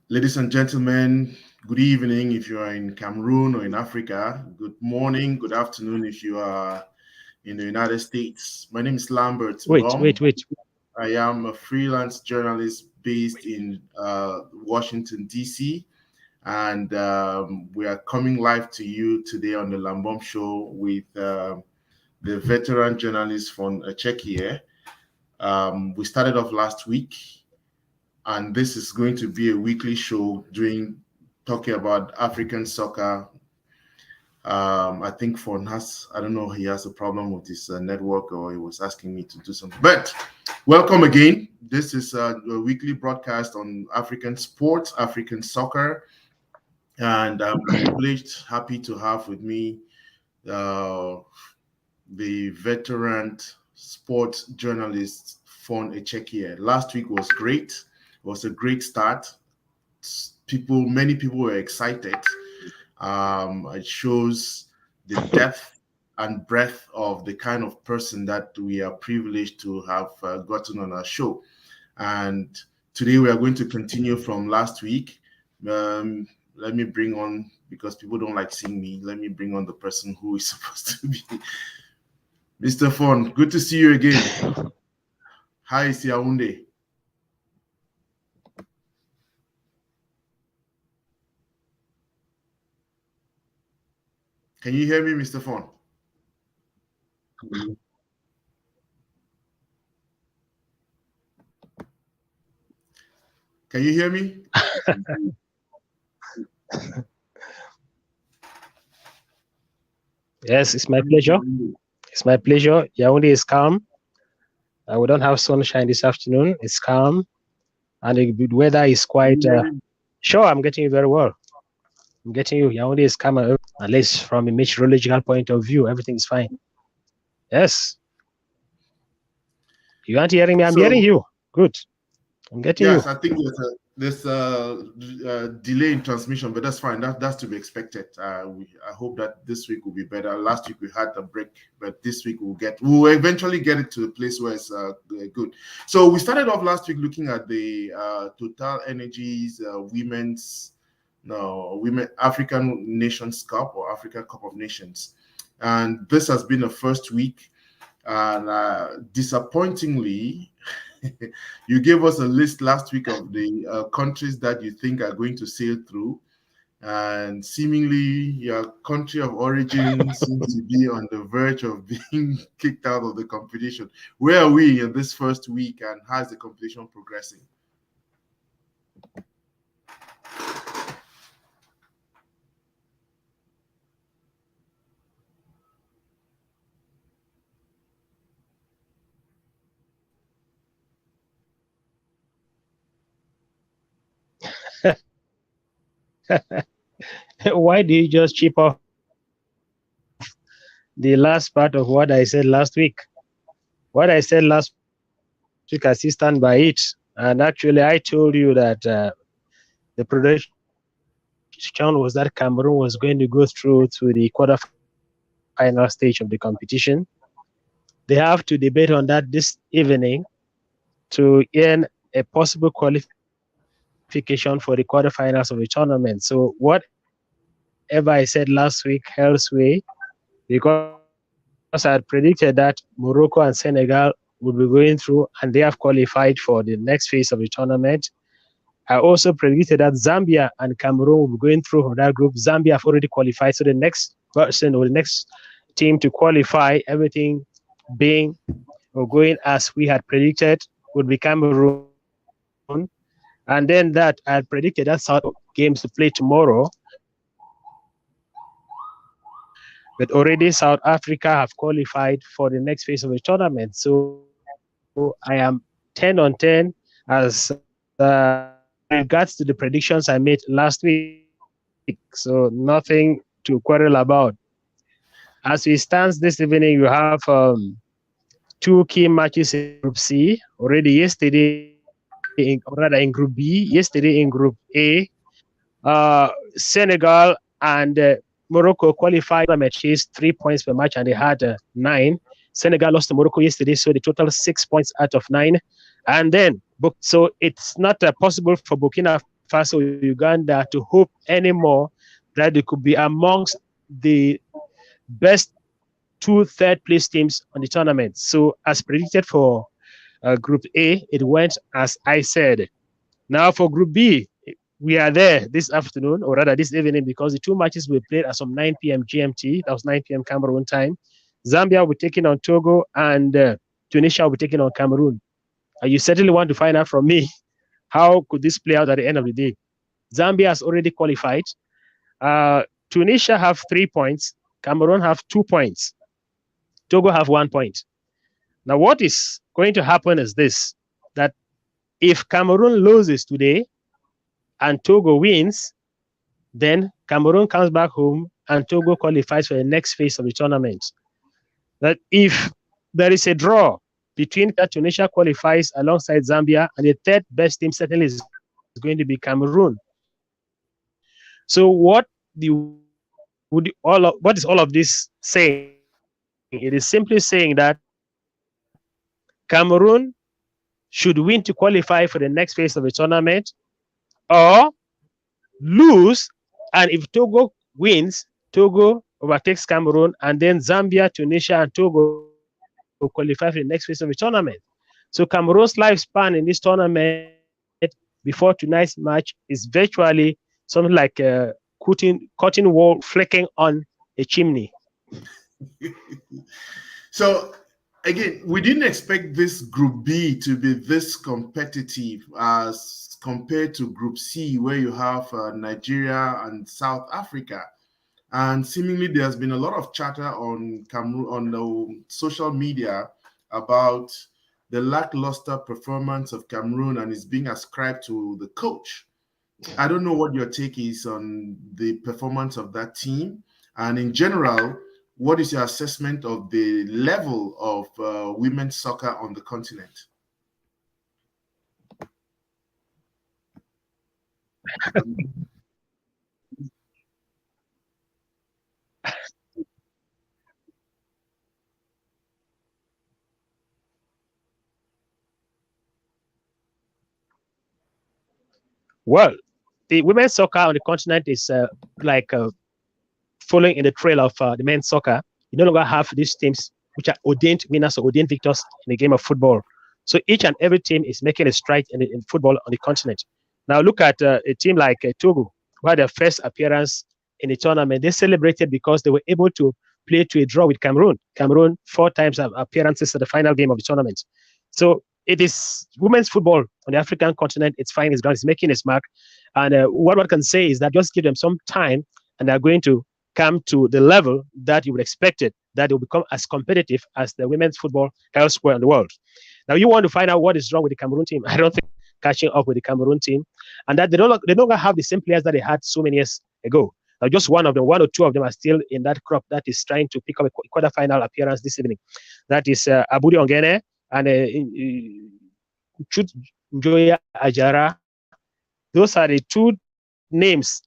Ladies and gentlemen, good evening if you are in Cameroon or in Africa. Good morning, good afternoon if you are in the United States. My name is Lambert Wait. Long. I am a freelance journalist based in Washington, D.C. And we are coming live to you today on the Lambom Show with the veteran journalist from Echekiye. We started off last week, and this is going to be a weekly show talking about African soccer. I think for Nas, I don't know, he has a problem with his network, or he was asking me to do something. But welcome again. This is a weekly broadcast on African sports, African soccer, and I'm privileged, happy to have with me uh, the veteran sports journalist Fon Echekiye. Last week was great. It was a great start. Many people were excited. It shows the depth and breadth of the kind of person that we are privileged to have gotten on our show. And today we are going to continue from last week. Let me bring on, because people don't like seeing me, let me bring on the person who is supposed to be Mr. Fon. Good to see you again. Hi, Yaounde. Can you hear me, Mr. Fon? Can you hear me? Yes, it's my pleasure. It's my pleasure. Yaoundé is calm. We don't have sunshine this afternoon. It's calm. And the weather is quite... sure, I'm getting you very well. I'm getting you. Yaoundé is calm. At least from a meteorological point of view, everything is fine. Yes. You aren't hearing me? I'm hearing you. Good. I'm getting you. Yes, I think there's a delay in transmission, but that's fine. That's to be expected. I hope that this week will be better. Last week we had a break, but this week we'll eventually get it to a place where it's good. So we started off last week looking at the Total Energies women African Nations Cup, or African Cup of Nations, and this has been the first week, and disappointingly. You gave us a list last week of the countries that you think are going to sail through, and seemingly your country of origin seems to be on the verge of being kicked out of the competition. Where are we in this first week, and how is the competition progressing? Why do you just chip off the last part of what I said last week? What I said last week, I still stand by it. And actually, I told you that the prediction was that Cameroon was going to go through to the quarterfinal stage of the competition. They have to debate on that this evening to earn a possible qualification for the quarterfinals of the tournament. So whatever I said last week held sway, because I had predicted that Morocco and Senegal would be going through, and they have qualified for the next phase of the tournament. I also predicted that Zambia and Cameroon will be going through from that group. Zambia have already qualified, so the next person or the next team to qualify, everything being or going as we had predicted, would be Cameroon. And then that I had predicted that South games to play tomorrow. But already South Africa have qualified for the next phase of the tournament. So I am 10 on 10 as regards to the predictions I made last week. So nothing to quarrel about. As we stand this evening, you have two key matches in Group C. Already yesterday, in Group B, yesterday in Group A, Senegal and Morocco qualified tournament chased 3 points per match, and they had 9. Senegal lost to Morocco yesterday, so the total 6 points out of 9. And then, so it's not possible for Burkina Faso Faso, Uganda to hope anymore that they could be amongst the best two third place teams on the tournament. So, as predicted for Group A, it went as I said. Now, for Group B, we are there this afternoon, or rather this evening, because the two matches were played as of 9 p.m. GMT. That was 9 p.m. Cameroon time. Zambia will be taking on Togo, and Tunisia will be taking on Cameroon. You certainly want to find out from me how could this play out at the end of the day. Zambia has already qualified. Tunisia have 3 points. Cameroon have 2 points. Togo have 1 point. Now, what is going to happen is this, that if Cameroon loses today and Togo wins, then Cameroon comes back home and Togo qualifies for the next phase of the tournament. That if there is a draw between Tunisia qualifies alongside Zambia, and the third best team certainly is going to be Cameroon. So what is all of this saying? It is simply saying that Cameroon should win to qualify for the next phase of the tournament, or lose, and if Togo wins, Togo overtakes Cameroon, and then Zambia, Tunisia, and Togo qualify for the next phase of the tournament. So Cameroon's lifespan in this tournament before tonight's match is virtually something like cutting wall flicking on a chimney. So again, we didn't expect this Group B to be this competitive as compared to Group C, where you have Nigeria and South Africa. And seemingly, there's been a lot of chatter on Cameroon on the social media about the lackluster performance of Cameroon, and is being ascribed to the coach. I don't know what your take is on the performance of that team, and in general, what is your assessment of the level of women's soccer on the continent? Well, the women's soccer on the continent is like following in the trail of the men's soccer. You no longer have these teams which are ordained winners or ordained victors in the game of football. So each and every team is making a stride in football on the continent. Now look at a team like Togo, who had their first appearance in the tournament. They celebrated because they were able to play to a draw with Cameroon. Cameroon 4 times appearances at the final game of the tournament. So it is women's football on the African continent. It's finding its ground. It's making its mark. And what one can say is that just give them some time, and they're going to come to the level that you would expect it, that it will become as competitive as the women's football elsewhere in the world. Now, you want to find out what is wrong with the Cameroon team. I don't think catching up with the Cameroon team, and that they no longer have the same players that they had so many years ago. Now, just one or two of them are still in that crop that is trying to pick up a quarterfinal appearance this evening. That is Abudi Ongene and Chut Njoya Ajara. Those are the two names,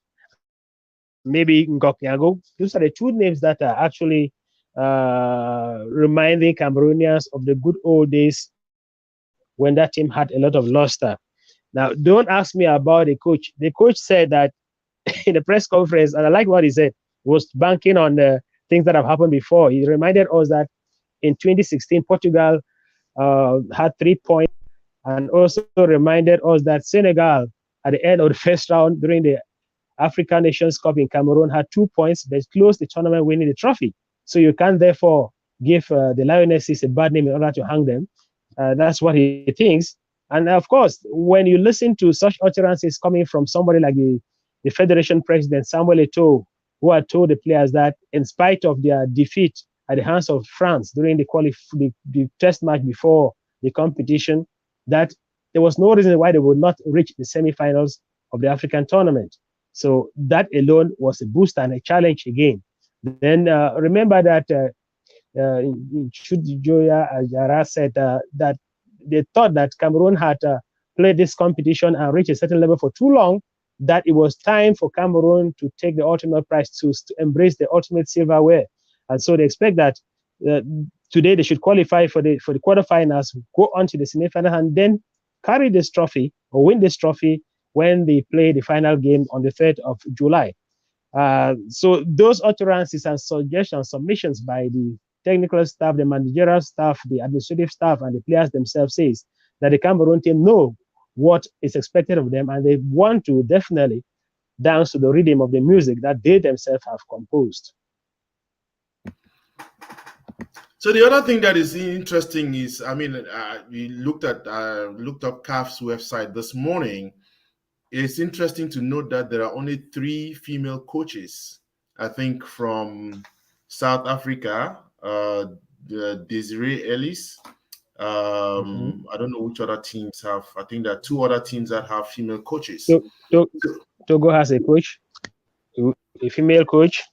maybe Ngoknyago. Those are the two names that are actually reminding Cameroonians of the good old days when that team had a lot of luster. Now, don't ask me about the coach. The coach said that in the press conference, and I like what he said, was banking on the things that have happened before. He reminded us that in 2016, Portugal had 3 points, and also reminded us that Senegal, at the end of the first round during the African Nations Cup in Cameroon, had 2 points, but closed the tournament winning the trophy. So you can't therefore give the Lionesses a bad name in order to hang them. That's what he thinks. And of course, when you listen to such utterances coming from somebody like the Federation President, Samuel Eto'o, who had told the players that in spite of their defeat at the hands of France during the test match before the competition, that there was no reason why they would not reach the semifinals of the African tournament. So that alone was a boost and a challenge again. Then remember that Chudjoya Ajara said that they thought that Cameroon had played this competition and reached a certain level for too long, that it was time for Cameroon to take the ultimate prize, to embrace the ultimate silverware. And so they expect that today they should qualify for the quarterfinals, go on to the semifinal, and then carry this trophy or win this trophy when they play the final game on the 3rd of July. So those utterances and suggestions, submissions by the technical staff, the managerial staff, the administrative staff, and the players themselves says that the Cameroon team know what is expected of them, and they want to definitely dance to the rhythm of the music that they themselves have composed. So the other thing that is interesting is, I mean, we looked up CAF's website this morning. It's interesting to note that there are only 3 female coaches, I think, from South Africa, Desiree Ellis. I don't know which other teams have. I think there are 2 other teams that have female coaches. Togo has a coach, a female coach.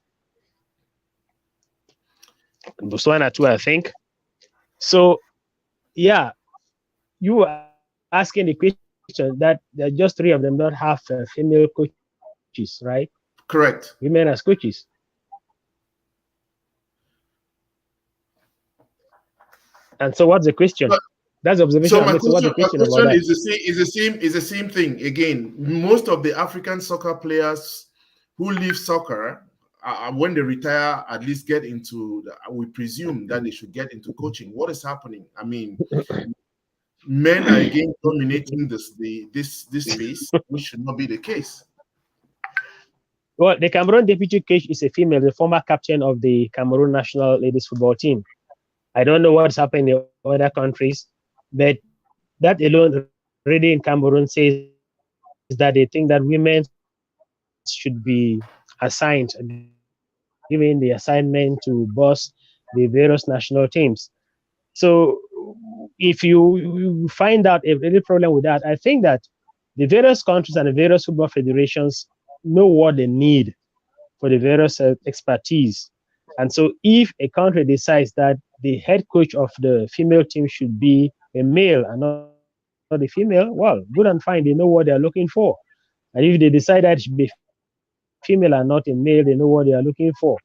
Botswana too, I think. So, yeah, you were asking the question that there are just 3 of them don't have female coaches, right? Correct. Women as coaches. And so, what's the question? That's the observation. So my question is the same thing. Again, most of the African soccer players who leave soccer, when they retire, at least get into. We presume that they should get into coaching. What is happening? I mean, men are again dominating this space, which should not be the case. Well, the Cameroon deputy coach is a female, the former captain of the Cameroon national ladies football team. I don't know what's happening in other countries, but that alone already in Cameroon says that they think that women should be assigned, given the assignment to boss the various national teams. So if you find out if any problem with that, I think that the various countries and the various football federations know what they need for the various expertise. And so if a country decides that the head coach of the female team should be a male and not a female, well, good and fine. They know what they're looking for. And if they decide that it should be female and not a male, they know what they are looking for.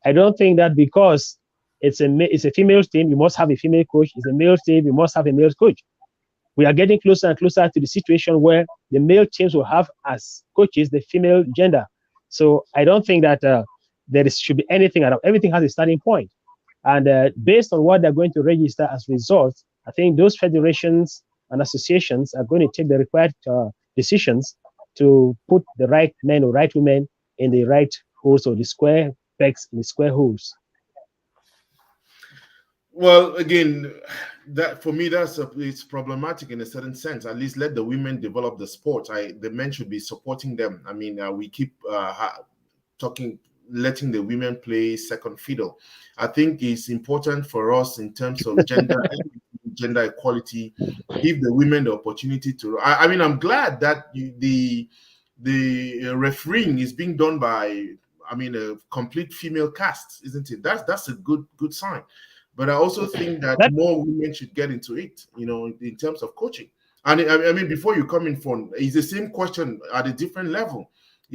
I don't think that because it's a female team, you must have a female coach. It's a male team, you must have a male coach. We are getting closer and closer to the situation where the male teams will have as coaches the female gender. So I don't think that should be anything at all. Everything has a starting point. And based on what they're going to register as results, I think those federations and associations are going to take the required decisions to put the right men or right women in the right holes or the square pegs in the square holes. Well, again, that for me, it's problematic in a certain sense. At least let the women develop the sport. The men should be supporting them. I mean, we keep letting the women play second fiddle. I think it's important for us in terms of gender equality. Give the women the opportunity to. I mean, I'm glad that the refereeing is being done by, I mean, a complete female cast, isn't it? That's a good sign. But I also think that more women should get into it, in terms of coaching. And I mean, before you come in for, it's the same question at a different level.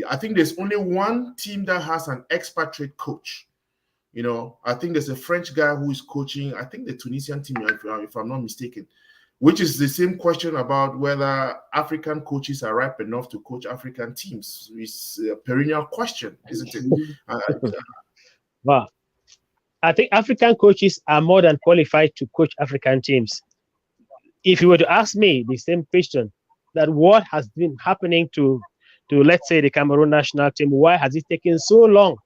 I think there's only one team that has an expatriate coach. I think there's a French guy who is coaching, I think the Tunisian team, if I'm not mistaken, which is the same question about whether African coaches are ripe enough to coach African teams. It's a perennial question, isn't it? Wow. I think African coaches are more than qualified to coach African teams. If you were to ask me the same question, that what has been happening to let's say the Cameroon national team, why has it taken so long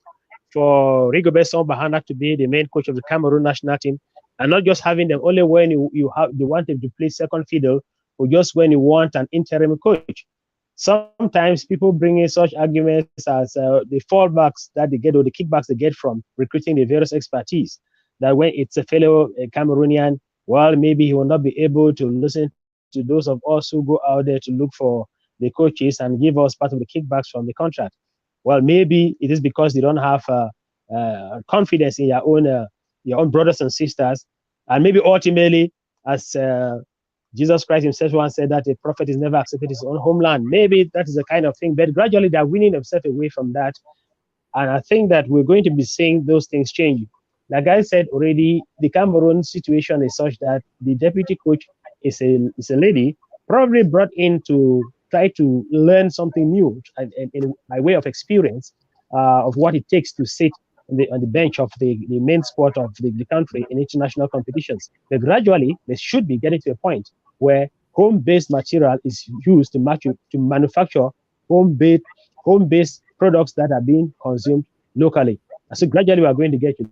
for Rigobert Song-Bahana to be the main coach of the Cameroon national team, and not just having them only when you want them to play second fiddle, or just when you want an interim coach? Sometimes people bring in such arguments as the fallbacks that they get or the kickbacks they get from recruiting the various expertise. That when it's a fellow Cameroonian, well, maybe he will not be able to listen to those of us who go out there to look for the coaches and give us part of the kickbacks from the contract. Well, maybe it is because they don't have confidence in your own brothers and sisters, and maybe ultimately, as Jesus Christ himself once said that a prophet is never accepted his own homeland. Maybe that is the kind of thing, but gradually they're winning themselves away from that. And I think that we're going to be seeing those things change. Like I said already, the Cameroon situation is such that the deputy coach is a lady, probably brought in to try to learn something new and by way of experience of what it takes to sit on the bench of the main sport of the country in international competitions. But gradually, they should be getting to a point where home-based material is used to manufacture home-based home-based products that are being consumed locally. So gradually, we are going to get to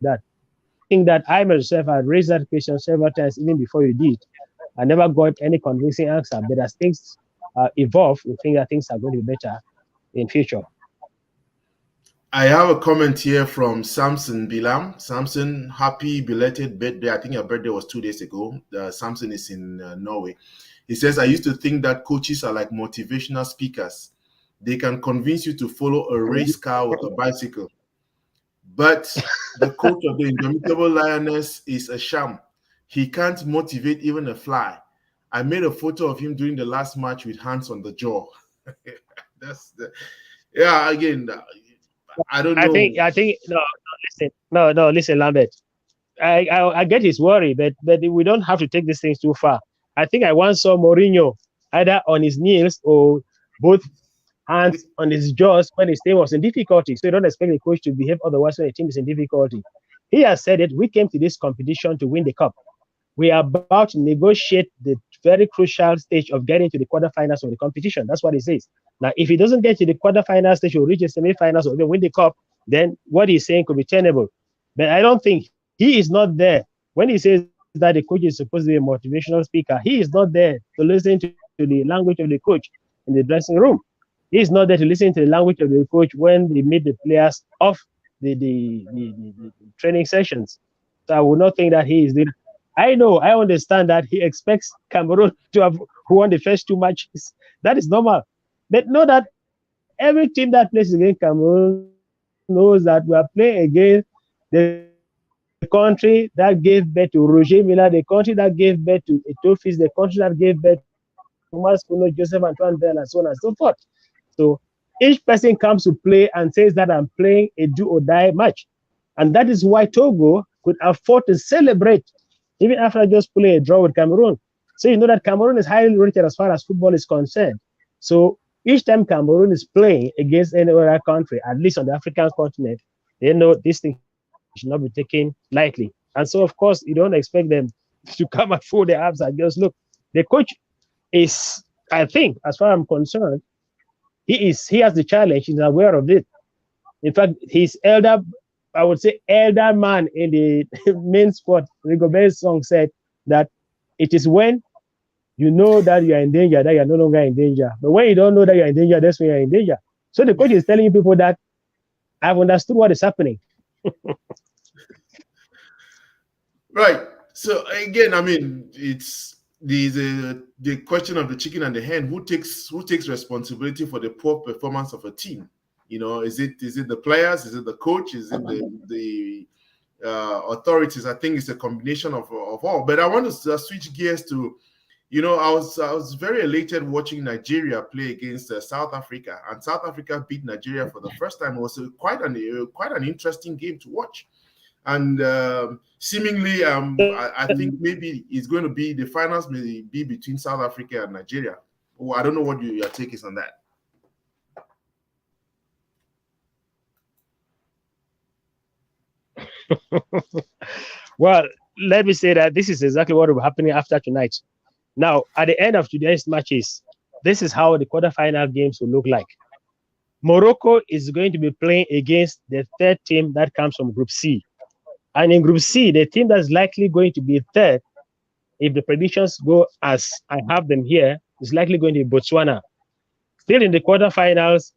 that. I think that I myself had raised that question several times even before you did. I never got any convincing answer. But as things evolve, we think that things are going to be better in future. I have a comment here from Samson Bilam. Samson, happy belated birthday. I think your birthday was 2 days ago. Samson is in Norway. He says, I used to think that coaches are like motivational speakers. They can convince you to follow a race car with a bicycle. But the coach of the Indomitable Lioness is a sham. He can't motivate even a fly. I made a photo of him during the last match with hands on the jaw. That's the, yeah, again, I don't know. I think no, listen, Lambert. I get his worry, but we don't have to take these things too far. I think I once saw Mourinho either on his knees or both hands on his jaws when his team was in difficulty. So you don't expect the coach to behave otherwise when a team is in difficulty. He has said it. We came to this competition to win the cup. We are about to negotiate the very crucial stage of getting to the quarterfinals of the competition. That's what he says. Now, if he doesn't get to the quarterfinal stage or reach the semifinals or even win the cup, then what he's saying could be tenable. But I don't think he is not there. When he says that the coach is supposed to be a motivational speaker, he is not there to listen to the language of the coach in the dressing room. He is not there to listen to the language of the coach when they meet the players off the training sessions. So I would not think that he is there. I understand that he expects Cameroon to have won the first two matches. That is normal. But know that every team that plays against Cameroon knows that we are playing against the country that gave birth to Roger Milla, the country that gave birth to Etofis, the country that gave birth to Thomas Kuno, Joseph Antoine Bell, and so on and so forth. So each person comes to play and says that I'm playing a do or die match. And that is why Togo could afford to celebrate even after just playing a draw with Cameroon. So you know that Cameroon is highly rated as far as football is concerned. So each time Cameroon is playing against any other country, at least on the African continent, they know this thing should not be taken lightly. And so, of course, you don't expect them to come and fold their arms and just look. The coach is, I think, as far as I'm concerned, he has the challenge. He's aware of it. In fact, his elder, I would say, elder man in the main sport, Rigobert's song said that it is when you know that you are in danger that you are no longer in danger. But when you don't know that you are in danger, that's when you are in danger. So the coach is telling people that I've understood what is happening. Right. So again, I mean, it's the question of the chicken and the hen. Who takes responsibility for the poor performance of a team? You know, is it the players? Is it the coach? Is it the authorities? I think it's a combination of all. But I want to switch gears to, you know, I was very elated watching Nigeria play against South Africa, and South Africa beat Nigeria for the first time. It was quite an interesting game to watch, and seemingly, I think maybe it's going to be the finals may be between South Africa and Nigeria. Oh, I don't know what your take is on that. Well, let me say that this is exactly what will be happening after tonight. Now, at the end of today's matches, this is how the quarterfinal games will look like. Morocco is going to be playing against the third team that comes from Group C. And in Group C, the team that's likely going to be third, if the predictions go as I have them here, is likely going to be Botswana. Still in the quarterfinals,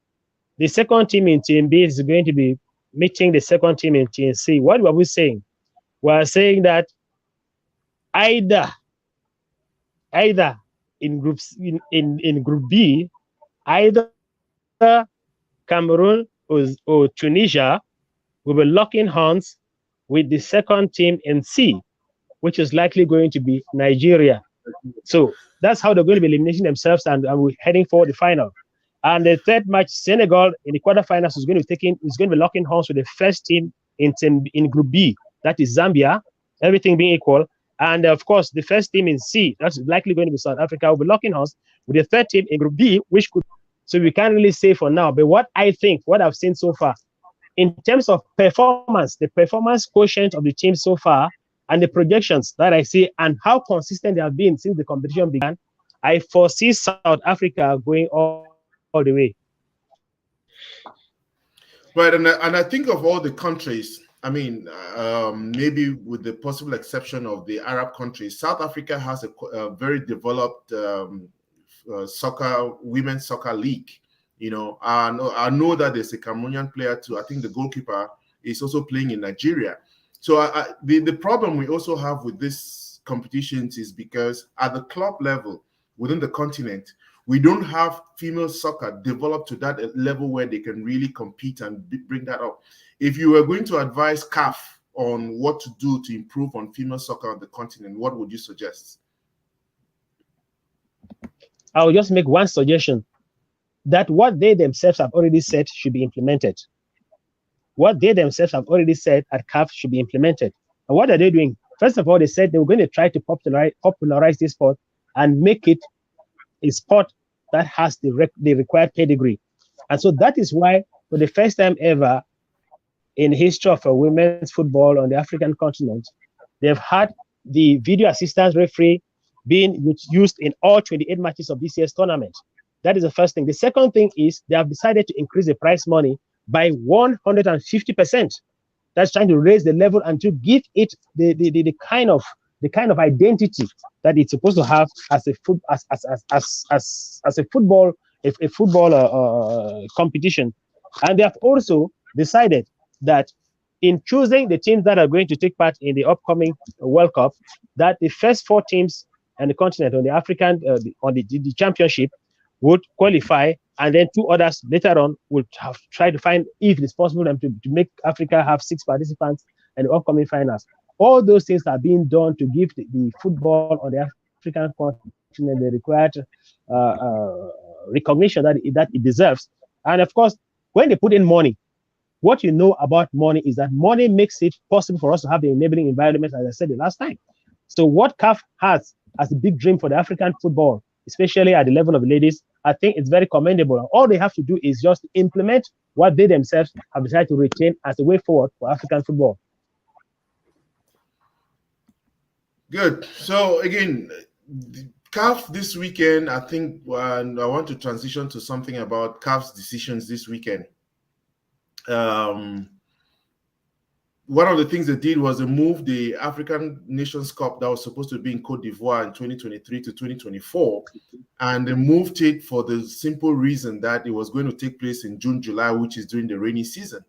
the second team in Team B is going to be meeting the second team in Team C. What were we saying? We are saying that either in groups in Group B, either Cameroon or Tunisia will be locking horns with the second team in C, which is likely going to be Nigeria. So that's how they're going to be eliminating themselves, and we're heading for the final. And the third match, Senegal in the quarterfinals is going to be locking horns with the first team in Group B. That is Zambia, everything being equal. And of course, the first team in C, that's likely going to be South Africa, will be locking horns with the third team in Group B, which could. So we can't really say for now. But what I think, what I've seen so far, in terms of performance, the performance quotient of the team so far, and the projections that I see, and how consistent they have been since the competition began, I foresee South Africa going all the way. Right, and I think of all the countries, I mean, maybe with the possible exception of the Arab countries, South Africa has a very developed women's soccer league. You know, I know that there's a Cameroonian player too. I think the goalkeeper is also playing in Nigeria. So the problem we also have with these competitions is because at the club level within the continent, we don't have female soccer developed to that level where they can really compete and bring that up. If you were going to advise CAF on what to do to improve on female soccer on the continent, what would you suggest? I will just make one suggestion, that what they themselves have already said should be implemented. What they themselves have already said at CAF should be implemented. And what are they doing? First of all, they said they were going to try to popularize this sport and make it a sport that has the required pedigree. And so that is why, for the first time ever in the history of women's football on the African continent, they've had the video assistance referee being used in all 28 matches of this year's tournament. That is the first thing. The second thing is they have decided to increase the prize money by 150%. That's trying to raise the level and to give it the kind of identity that it's supposed to have as a football competition. And they have also decided that in choosing the teams that are going to take part in the upcoming World Cup, that the first 4 teams on the continent, on the African, on the championship, would qualify, and then 2 others later on would have tried to find if it's possible to make Africa have 6 participants in the upcoming finals. All those things are being done to give the football on the African continent the required recognition that it deserves. And of course, when they put in money, what you know about money is that money makes it possible for us to have the enabling environment, as I said the last time. So what CAF has as a big dream for the African football, especially at the level of the ladies, I think it's very commendable. All they have to do is just implement what they themselves have decided to retain as a way forward for African football. Good. So again, CAF this weekend, I think, and I want to transition to something about CAF's decisions this weekend. One of the things they did was they moved the African Nations Cup that was supposed to be in Cote d'Ivoire in 2023 to 2024, and they moved it for the simple reason that it was going to take place in June, July, which is during the rainy season.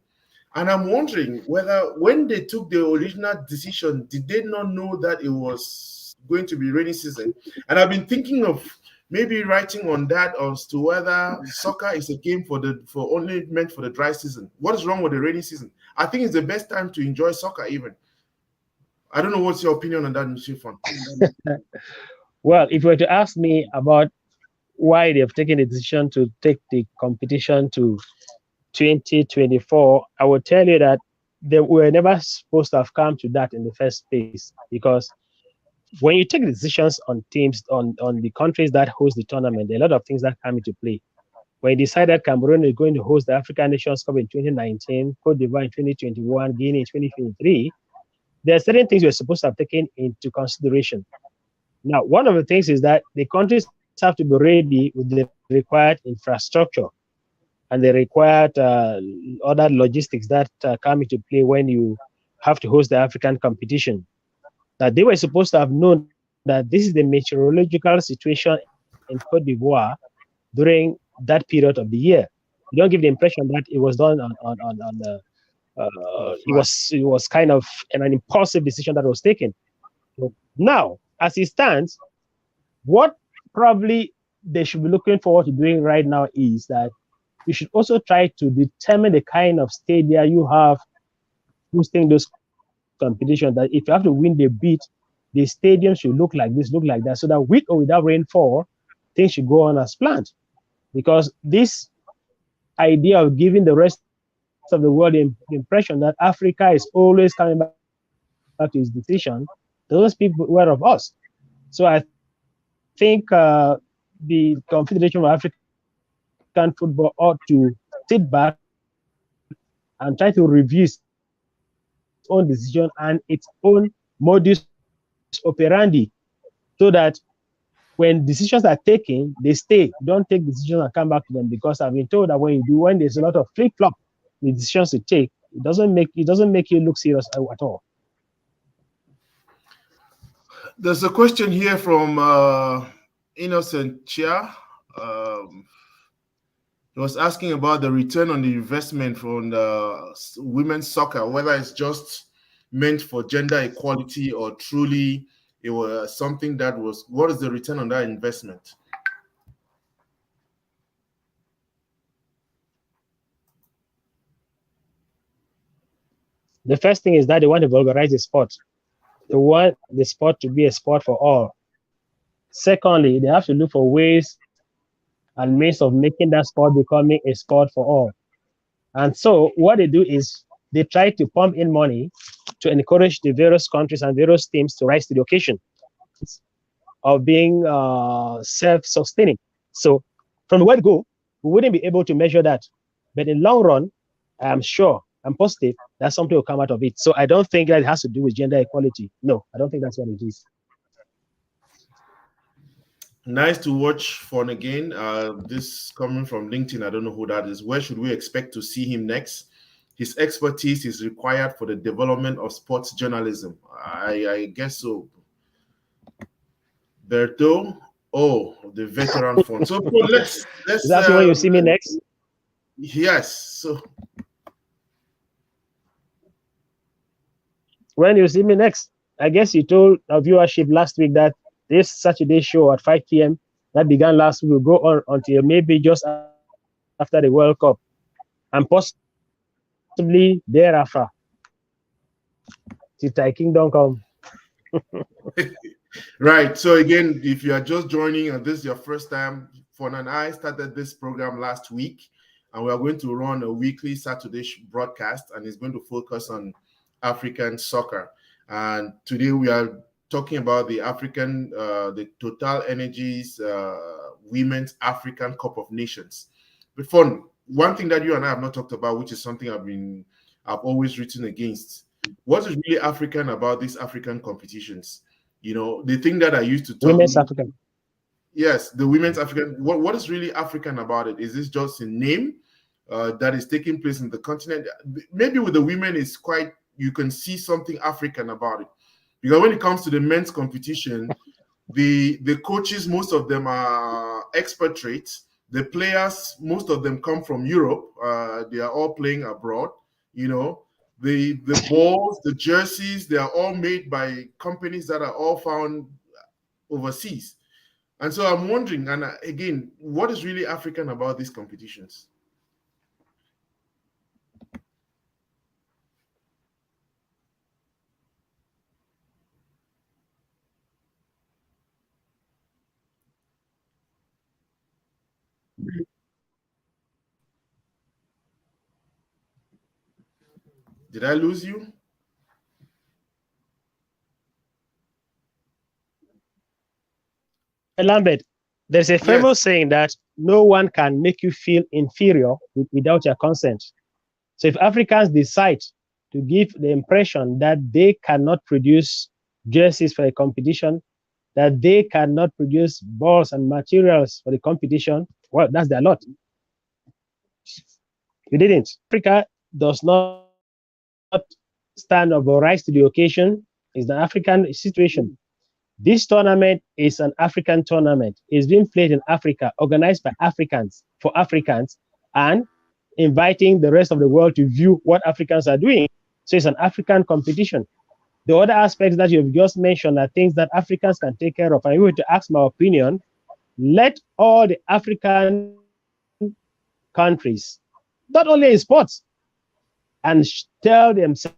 And I'm wondering whether when they took the original decision, did they not know that it was going to be rainy season? And I've been thinking of maybe writing on that as to whether soccer is a game only meant for the dry season. What is wrong with the rainy season? I think it's the best time to enjoy soccer even. I don't know what's your opinion on that, Mr. Fon. Well, if you were to ask me about why they have taken the decision to take the competition to 2024, I would tell you that they were never supposed to have come to that in the first place, because when you take decisions on teams, on the countries that host the tournament, there are a lot of things that come into play. When you decided Cameroon is going to host the African Nations Cup in 2019, Cote d'Ivoire in 2021, Guinea in 2023, there are certain things you're supposed to have taken into consideration. Now, one of the things is that the countries have to be ready with the required infrastructure and the required other logistics that come into play when you have to host the African competition. That they were supposed to have known that this is the meteorological situation in Cote d'Ivoire during that period of the year. You don't give the impression that it was done it was kind of an impulsive decision that was taken. Now, as it stands, what probably they should be looking forward to doing right now is that you should also try to determine the kind of stadia you have hosting those competitions. That if you have to win the beat, the stadium should look like this, look like that, so that with or without rainfall, things should go on as planned. Because this idea of giving the rest of the world the impression that Africa is always coming back to its decision, that is not true. doesn't speak well of us. So I think the Confederation of African Football ought to sit back and try to review its own decision and its own modus operandi, so that when decisions are taken, they stay. Don't take decisions and come back to them, because I've been told that when there's a lot of flip-flop the decisions you take, it doesn't make you look serious at all. There's a question here from Innocent Chia. Um, he was asking about the return on the investment from the women's soccer, whether it's just meant for gender equality or truly it was something that was. What is the return on that investment? The first thing is that they want to vulgarize the sport. They want the sport to be a sport for all. Secondly, they have to look for ways and means of making that sport becoming a sport for all. And so what they do is they try to pump in money to encourage the various countries and various teams to rise to the occasion of being self-sustaining. So from the word go, we wouldn't be able to measure that. But in the long run, I'm positive that something will come out of it. So I don't think that it has to do with gender equality. No, I don't think that's what it is. Nice to watch Fun again. This coming from LinkedIn. I don't know who that is. Where should we expect to see him next? His expertise is required for the development of sports journalism. I guess so. Berto, oh, the veteran fund. So let's Is that where you see me next? Yes. So when you see me next, I guess you told our viewership last week that this Saturday show at 5 p.m. that began last week will go on until maybe just after the World Cup, and possibly thereafter, till Thy Kingdom come. Right. So again, if you are just joining and this is your first time, Fon and I started this program last week, and we are going to run a weekly Saturday broadcast, and it's going to focus on African soccer. And today we are talking about the the Total Energies Women's African Cup of Nations. But Fon, one thing that you and I have not talked about, which is something I've always written against. What is really African about these African competitions? You know, the thing that I used to tell Women's African. Yes, the women's African. What is really African about it? Is this just a name that is taking place in the continent? Maybe with the women, it's quite, you can see something African about it. Because when it comes to the men's competition, the coaches, most of them are expatriates. The players, most of them come from Europe. They are all playing abroad. You know, the balls, the jerseys, they are all made by companies that are all found overseas. And so I'm wondering, and again, what is really African about these competitions? Did I lose you? Lambert, there's a famous saying that no one can make you feel inferior without your consent. So if Africans decide to give the impression that they cannot produce jerseys for a competition, that they cannot produce balls and materials for the competition, well, that's their lot. You didn't. Africa does not stand up or rise to the occasion. It's an African situation. This tournament is an African tournament. It's being played in Africa, organized by Africans for Africans, and inviting the rest of the world to view what Africans are doing. So it's an African competition. The other aspects that you've just mentioned are things that Africans can take care of. And if you were to ask my opinion, let all the African countries, not only in sports, and tell themselves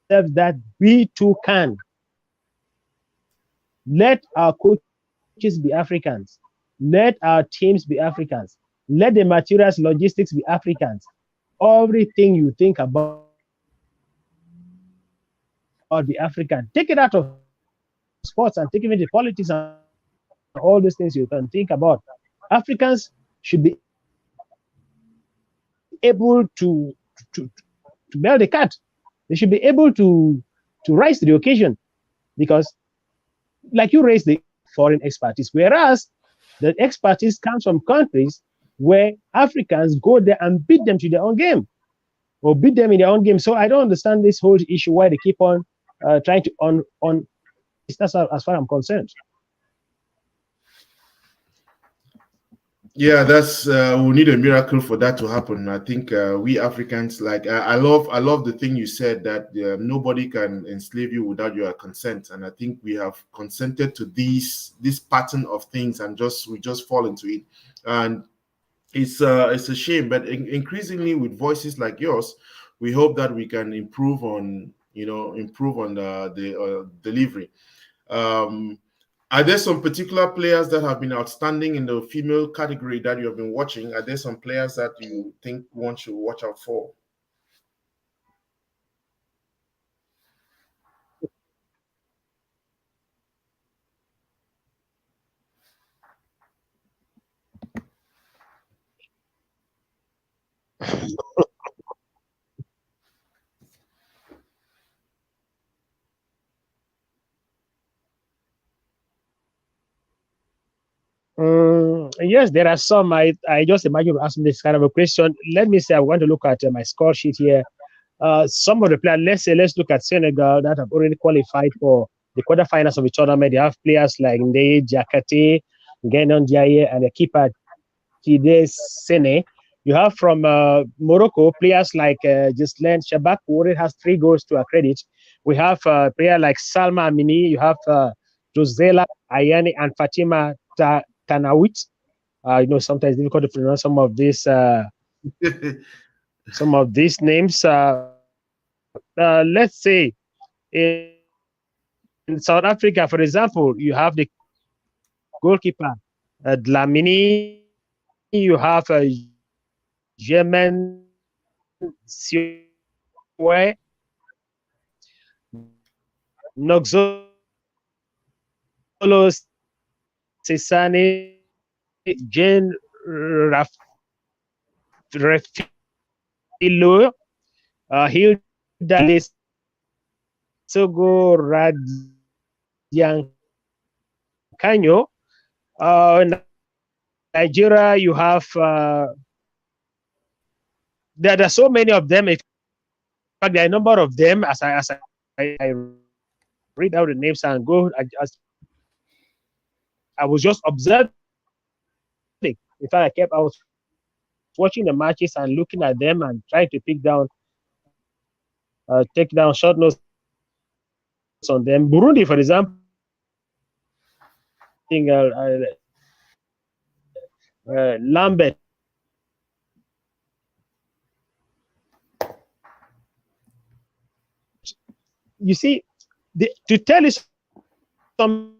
that we too can. Let our coaches be Africans. Let our teams be Africans. Let the materials, logistics be Africans. Everything you think about be African. Take it out of Africa. sports and take even the politics and all those things you can think about. Africans should be able to to bear the cat. They should be able to rise to the occasion because, like you raised the foreign expertise, whereas the expertise comes from countries where Africans go there and beat them to their own game or beat them in their own game. So I don't understand this whole issue why they keep on trying to on. That's as far as I'm concerned. Yeah, that's we need a miracle for that to happen. I think we Africans, like I love the thing you said that nobody can enslave you without your consent, and I think we have consented to this pattern of things, and we just fall into it, and it's a shame. But increasingly with voices like yours, we hope that we can improve on the delivery. Um, are there some particular players that have been outstanding in the female category that you have been watching? Are there some players that you think one should watch out for? Yes, there are some. I just imagine you asking this kind of a question. Let me say, I want to look at my score sheet here. Some of the players, let's look at Senegal that have already qualified for the quarterfinals of the tournament. They have players like Ndeye Diakate, Genon Diaye, and the keeper Tide Sene. You have from Morocco players like Gislen Shabak, who already has 3 goals to her credit. We have a player like Salma Amini. You have Josela Ayani and Fatima Tanawit. Sometimes it's difficult to pronounce some of these names. Let's say in South Africa, for example, you have the goalkeeper Dlamini. You have German Siwe, Noxolo Sesane, Jane Refilo, Hilda Lesogo Radiancanyo. Nigeria, you have there are so many of them. In fact, there are a number of them. As I read out the names and go, I was just observing. In fact, I was watching the matches and looking at them and trying to take down short notes on them. Burundi, for example, Lambert. You see, to tell you something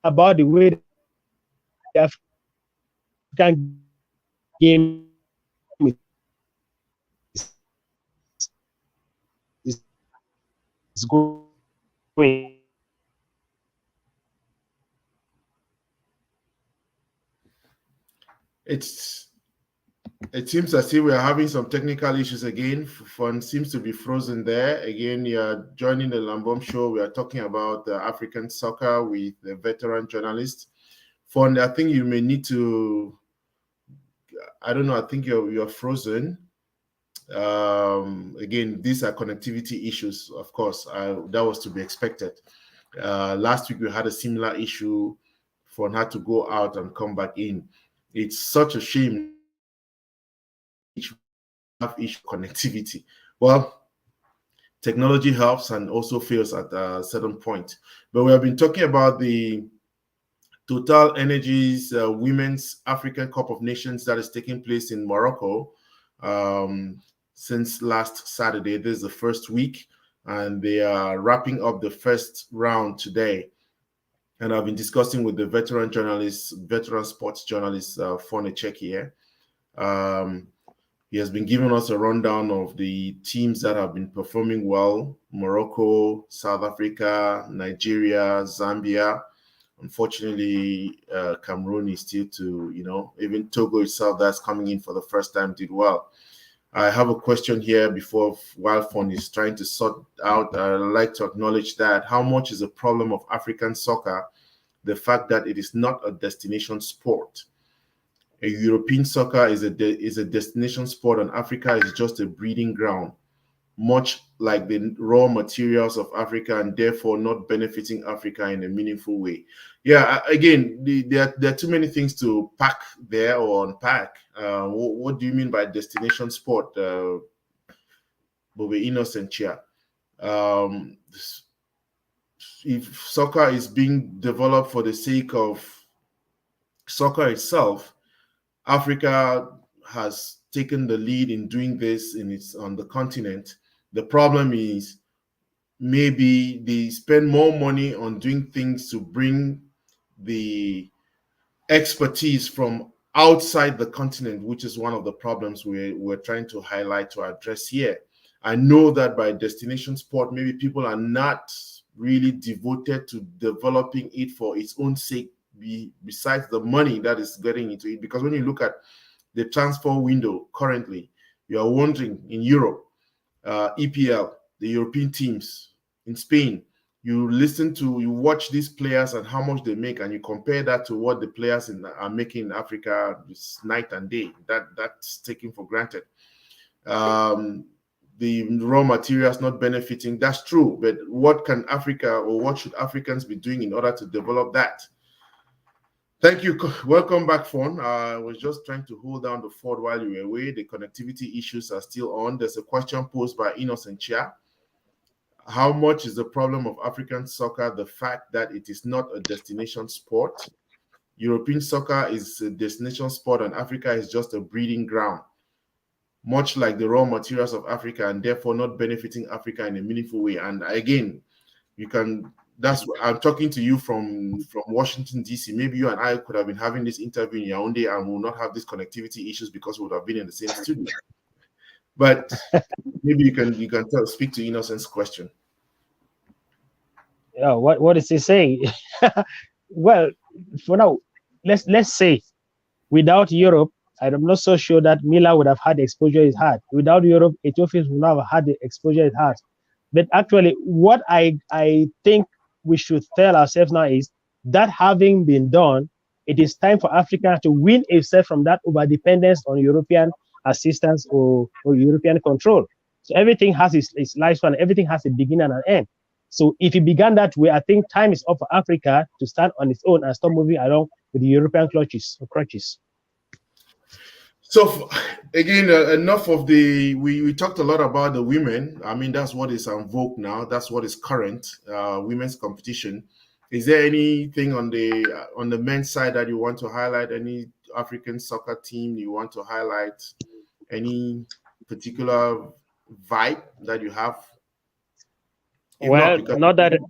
about the way the African game is going. It seems as if we are having some technical issues again. Fun seems to be frozen there. Again, you're joining the Lambom show. We are talking about African soccer with the veteran journalist. Fun, I think you may need to, I don't know, I think you're frozen. Again, these are connectivity issues, of course. That was to be expected. Last week we had a similar issue. Fun had to go out and come back in. It's such a shame that have issue connectivity. Well, technology helps and also fails at a certain point. But we have been talking about the Total Energies Women's African Cup of Nations that is taking place in Morocco since last Saturday. This is the first week, and they are wrapping up the first round today. And I've been discussing with the veteran sports journalist, Fon Echekiye. He has been giving us a rundown of the teams that have been performing well: Morocco, South Africa, Nigeria, Zambia. Unfortunately, Cameroon is still to, even Togo itself that's coming in for the first time did well. I have a question here before Wildfund is trying to sort out. I'd like to acknowledge that how much is a problem of African soccer the fact that it is not a destination sport? A European soccer is a destination sport, and Africa is just a breeding ground, much like the raw materials of Africa, and therefore not benefiting Africa in a meaningful way. Yeah, again, there are too many things to pack there or unpack. What do you mean by destination sport, Bobe Innocent here? Um, if soccer is being developed for the sake of soccer itself, Africa has taken the lead in doing this on the continent. The problem is maybe they spend more money on doing things to bring the expertise from outside the continent, which is one of the problems we're trying to highlight to address here. I know that by destination sport, maybe people are not really devoted to developing it for its own sake, besides the money that is getting into it. Because when you look at the transfer window currently, you are wondering in Europe, EPL, the European teams in Spain, you watch these players and how much they make, and you compare that to what the players are making in Africa. It's night and day. That's taken for granted. The raw materials not benefiting, that's true, but what can Africa, or what should Africans be doing in order to develop that? Thank you. Welcome back, Fawn. I was just trying to hold down the fort while you were away. The connectivity issues are still on. There's a question posed by Innocent Chia. How much is the problem of African soccer the fact that it is not a destination sport? European soccer is a destination sport, and Africa is just a breeding ground, much like the raw materials of Africa, and therefore not benefiting Africa in a meaningful way. And again, that's what I'm talking to you from Washington, D.C. Maybe you and I could have been having this interview in Yaoundé and will not have these connectivity issues because we would have been in the same studio. But maybe you can speak to Innocent's question. Yeah, what is he saying? Well, for now, let's say without Europe, I'm not so sure that Mila would have had the exposure it had. Without Europe, Ethiopia would not have had the exposure it has. But actually, what I think we should tell ourselves now is that having been done, it is time for Africa to wean itself from that over-dependence on European assistance or European control. So everything has its lifespan, everything has a beginning and an end. So if it began that way, I think time is up for Africa to stand on its own and stop moving along with the European crutches. So again, enough of we talked a lot about the women. I mean, that's what is en vogue now. That's what is current, women's competition. Is there anything on the men's side that you want to highlight? Any African soccer team you want to highlight? Any particular vibe that you have? If well, not that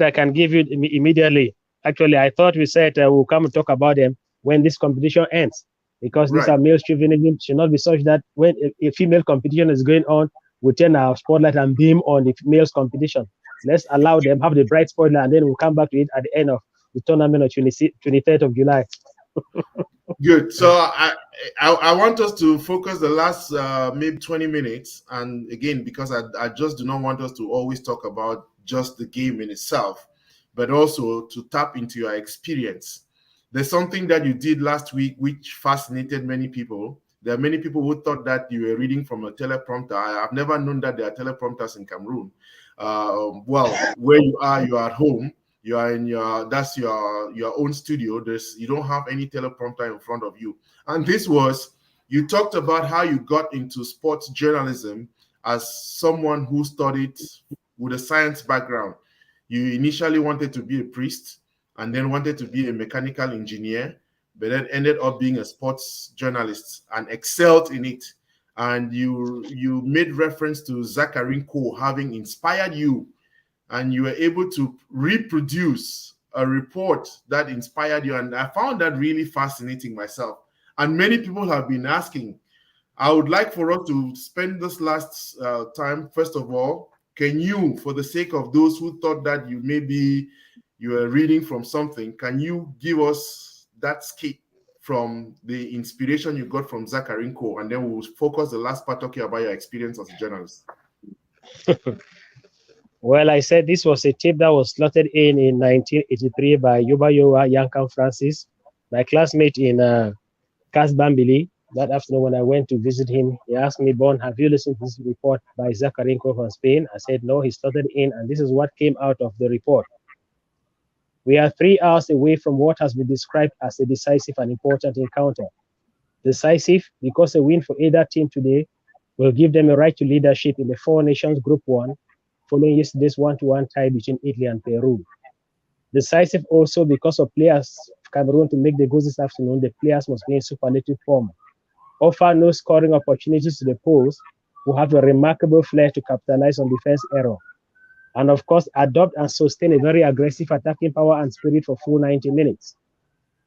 I can give you immediately. Actually, I thought we said we'll come and talk about them when this competition ends, because these are male chauvinism. Should not be such that when a female competition is going on, we turn our spotlight and beam on the males competition. Let's allow them have the bright spotlight, and then we'll come back to it at the end of the tournament on 23rd of July. Good. So I want us to focus the last maybe 20 minutes. And again, because I just do not want us to always talk about just the game in itself, but also to tap into your experience. There's something that you did last week which fascinated many people. There are many people who thought that you were reading from a teleprompter. I've never known that there are teleprompters in Cameroon. Well, where you are at home. You are in your own studio. You don't have any teleprompter in front of you. And you talked about how you got into sports journalism as someone who studied with a science background. You initially wanted to be a priest and then wanted to be a mechanical engineer, but then ended up being a sports journalist and excelled in it. And you made reference to Zakarinko having inspired you, and you were able to reproduce a report that inspired you. And I found that really fascinating myself. And many people have been asking, I would like for us to spend this last time. First of all, can you, for the sake of those who thought that you were reading from something, can you give us that skit from the inspiration you got from Zakarinko, and then we'll focus the last part talking about your experience as a journalist. Well, I said this was a tape that was slotted in 1983 by Yubayoa Yankan Francis, my classmate in Kasbambili. That afternoon, when I went to visit him, he asked me, Bon, have you listened to this report by Zakarenko from Spain? I said, no, he slotted in, and this is what came out of the report. We are 3 hours away from what has been described as a decisive and important encounter. Decisive because a win for either team today will give them a right to leadership in the Four Nations Group 1, following yesterday's 1-1 tie between Italy and Peru. Decisive also because of players of Cameroon to make the goals this afternoon, the players must be in superlative form. Offer no scoring opportunities to the Poles, who have a remarkable flair to capitalize on defense error. And of course, adopt and sustain a very aggressive attacking power and spirit for full 90 minutes.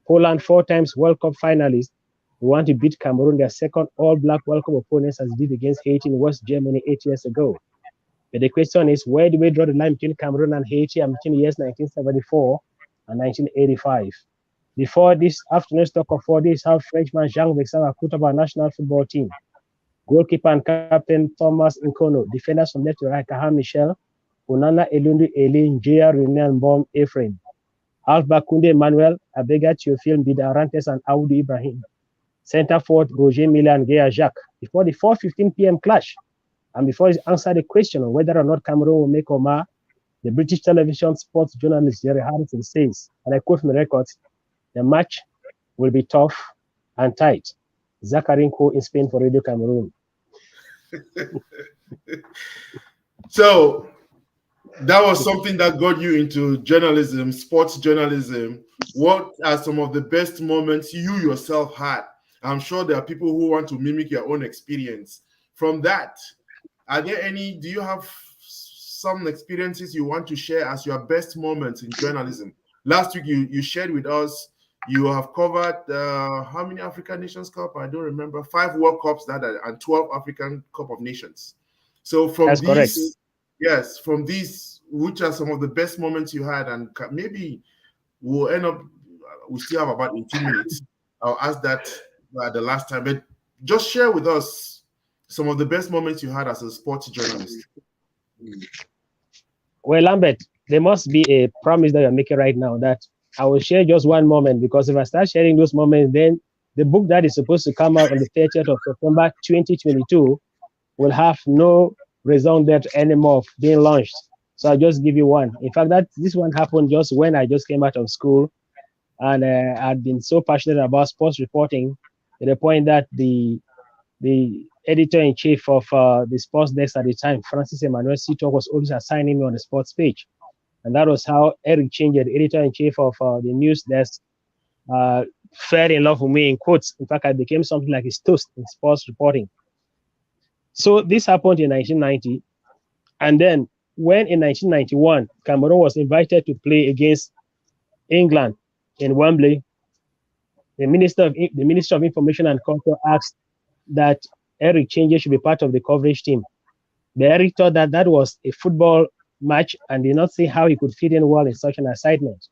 Poland, 4 times World Cup finalists, who want to beat Cameroon, their second all-black World Cup opponents, as did against Haiti in West Germany 8 years ago. But the question is, where do we draw the line between Cameroon and Haiti and between the years 1974 and 1985? Before this afternoon's talk of 4 days, how Frenchman Jean Vexin have put up our national football team. Goalkeeper and captain Thomas Nkono, defenders from left to right, Kaham Michel, Onana Elundu Eli, Njia Renan Bom Ephraim. Halfback Kunde Emmanuel, Abega Theophile Bidarantes, and Audu Ibrahim. Center forward Roger Miller and Gea Jacques. Before the 4:15 p.m. clash, and before he answered the question on whether or not Cameroon will make Omar, the British television sports journalist Jerry Harrison says, and I quote from the records, the match will be tough and tight. Zakarinko in Spain for Radio Cameroon. So that was something that got you into journalism, sports journalism. What are some of the best moments you yourself had? I'm sure there are people who want to mimic your own experience. From that, do you have some experiences you want to share as your best moments in journalism? Last week, you shared with us, you have covered how many African Nations Cup? I don't remember. 5 World Cups and 12 African Cup of Nations. So from That's these, correct. yes, from these, which are some of the best moments you had? And maybe we still have about 18 minutes. I'll ask that the last time, but just share with us some of the best moments you had as a sports journalist. Well, Lambert, there must be a promise that you're making right now that I will share just one moment, because if I start sharing those moments, then the book that is supposed to come out on the 30th of September 2022 will have no raison d'etre anymore of being launched. So I'll just give you one. In fact, this one happened just when I just came out of school, and I'd been so passionate about sports reporting to the point that the editor-in-chief of the sports desk at the time, Francis Emmanuel Sito, was always assigning me on the sports page. And that was how Echekiye, the editor-in-chief of the news desk, fell in love with me, in quotes. In fact, I became something like his toast in sports reporting. So this happened in 1990. And then when in 1991, Cameroon was invited to play against England in Wembley, the Minister of Information and Culture asked that Echekiye should be part of the coverage team. But Eric thought that was a football match and did not see how he could fit in well in such an assignment.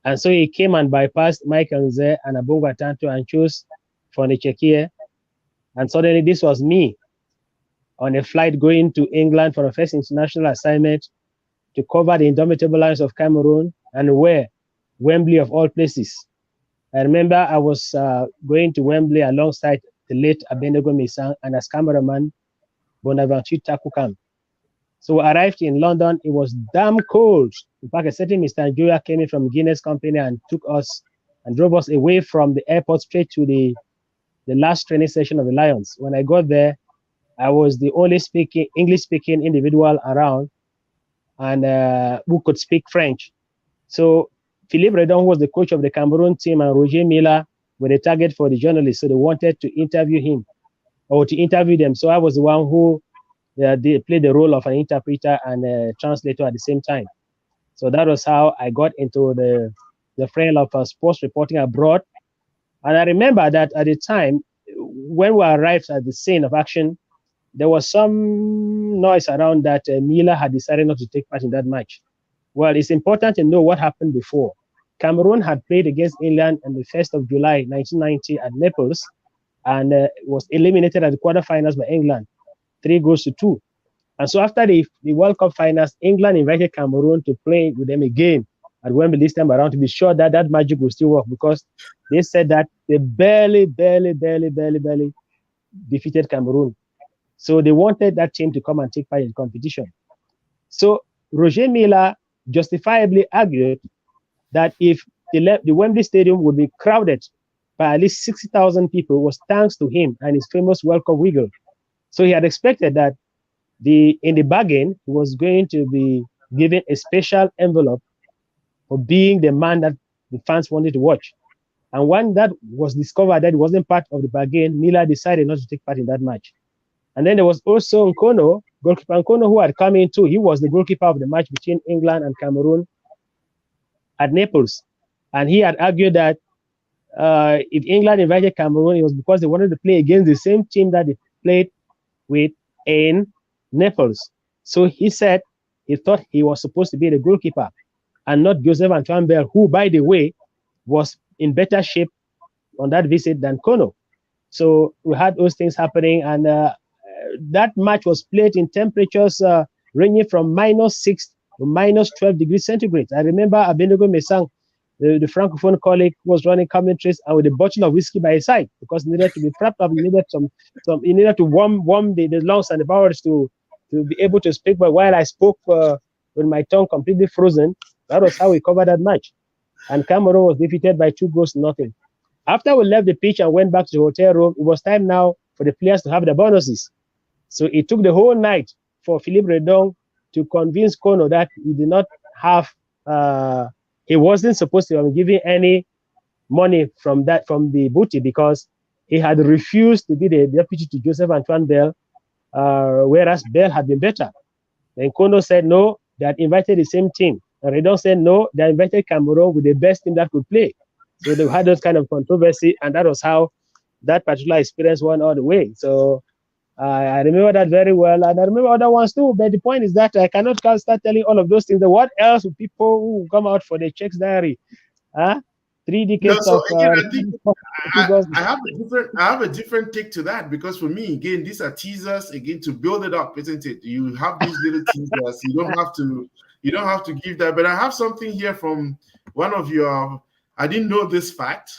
And so he came and bypassed Mike Nze and Abunga Tanto and chose for Echekiye. And suddenly this was me on a flight going to England for a first international assignment to cover the indomitable lions of Cameroon, and where? Wembley of all places. I remember I was going to Wembley alongside the late Abenego Misang and as cameraman Bonaventure Takukam. So I arrived in London. It was damn cold. In fact, a certain Mr. Njoya came in from Guinness Company and took us and drove us away from the airport straight to the last training session of the Lions. When I got there, I was the only English-speaking individual around, and who could speak French. So Philippe Redon, who was the coach of the Cameroon team, and Roger Miller were the target for the journalists. So they wanted to interview him or to interview them. So I was the one who they played the role of an interpreter and translator at the same time. So that was how I got into the frame of sports reporting abroad. And I remember that at the time, when we arrived at the scene of action, there was some noise around that Mila had decided not to take part in that match. Well, it's important to know what happened before. Cameroon had played against England on the 1st of July 1990 at Naples and was eliminated at the quarterfinals by England, 3-2. And so after the World Cup finals, England invited Cameroon to play with them again at Wembley this time around to be sure that that magic will still work, because they said that they barely defeated Cameroon. So they wanted that team to come and take part in the competition. So Roger Milla justifiably argued that if the Wembley Stadium would be crowded by at least 60,000 people, was thanks to him and his famous World Cup wiggle. So he had expected that in the bargain, he was going to be given a special envelope for being the man that the fans wanted to watch. And when that was discovered that it wasn't part of the bargain, Miller decided not to take part in that match. And then there was also Nkono, goalkeeper Nkono, who had come in too. He was the goalkeeper of the match between England and Cameroon at Naples. And he had argued that if England invited Cameroon, it was because they wanted to play against the same team that they played with in Naples. So he said he thought he was supposed to be the goalkeeper and not Joseph Antoine Bell, who, by the way, was in better shape on that visit than Kono. So we had those things happening, and that match was played in temperatures ranging from -6 to -12 degrees centigrade. I remember Abenego Mesang, the Francophone colleague, who was running commentaries and with a bottle of whiskey by his side because he needed to be prepped up. He needed to warm the lungs and the bowels to be able to speak. But while I spoke with my tongue completely frozen, that was how we covered that match. And Cameroon was defeated by 2-0. After we left the pitch and went back to the hotel room, it was time now for the players to have the bonuses. So it took the whole night for Philippe Redon to convince Kono that he did not have, he wasn't supposed to be giving any money from the booty, because he had refused to be the deputy to Joseph Antoine Bell, whereas Bell had been better. Then Kono said no, they had invited the same team. And Redon said no, they invited Cameroon with the best team that could play. So they had those kind of controversy, and that was how that particular experience went all the way. So I remember that very well, and I remember other ones too. But the point is that I cannot start telling all of those things. What else would people who come out for the Czechs diary? 3 decades so of. again, I think I have a different take to that, because for me, again, these are teasers again to build it up, isn't it? You have these little teasers. You don't have to give that. But I have something here from one of your. I didn't know this fact.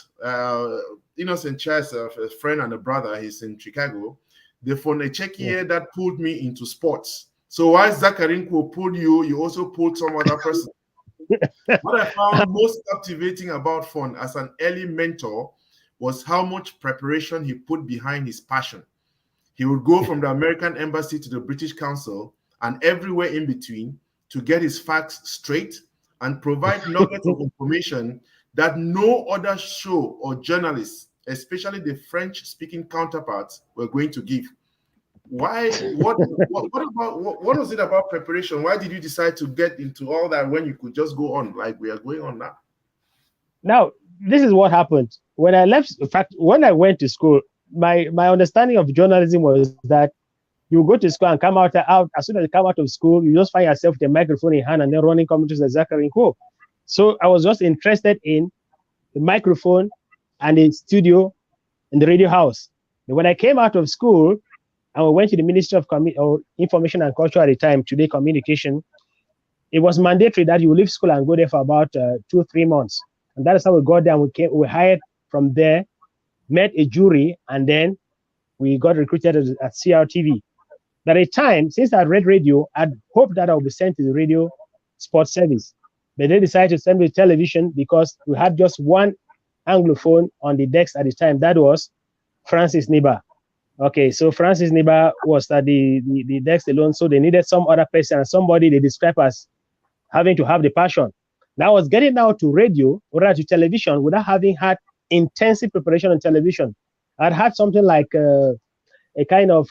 Innocent Chess, a friend and a brother, he's in Chicago. They found Echekiye that pulled me into sports. So while Zakarinko pulled you, you also pulled some other person. What I found most captivating about Fon as an early mentor was how much preparation he put behind his passion. He would go from the American embassy to the British Council and everywhere in between to get his facts straight and provide nuggets of information that no other show or journalists, especially the French-speaking counterparts, were going to give. Why? What was it about preparation? Why did you decide to get into all that when you could just go on like we are going on now? Now, this is what happened. When I left, in fact, when I went to school, my understanding of journalism was that you go to school and come out as soon as you come out of school, you just find yourself with a microphone in hand and then running commentaries like Zachary Co. So I was just interested in the microphone and the studio in the radio house. But when I came out of school and we went to the Ministry of Information and Culture at the time, Today Communication, it was mandatory that you leave school and go there for about 2 or 3 months. And that is how we got there. We hired from there, met a jury, and then we got recruited at CRTV. But at the time, since I read radio, I'd hoped that I would be sent to the radio sports service. But they decided to send me to television because we had just one Anglophone on the decks at the time. That was Francis Niba. Okay, so Francis Niba was at the decks alone, so they needed some other person and somebody they described as having to have the passion. Now I was getting now to radio or to television without having had intensive preparation on television. I'd had something like a kind of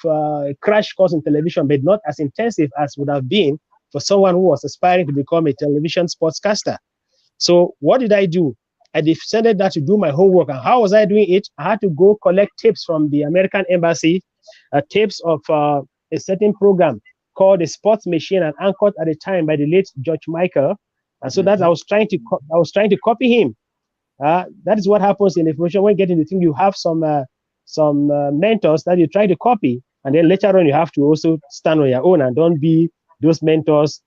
crash course in television, but not as intensive as would have been for someone who was aspiring to become a television sportscaster. So what did I do? I decided that to do my homework. And how was I doing it? I had to go collect tapes from the American embassy, tapes of a certain program called the Sports Machine and anchored at the time by the late George Michael. And so that I was trying to copy him. That is what happens in information. When you get into the thing, you have some mentors that you try to copy, and then later on you have to also stand on your own and don't be those mentors,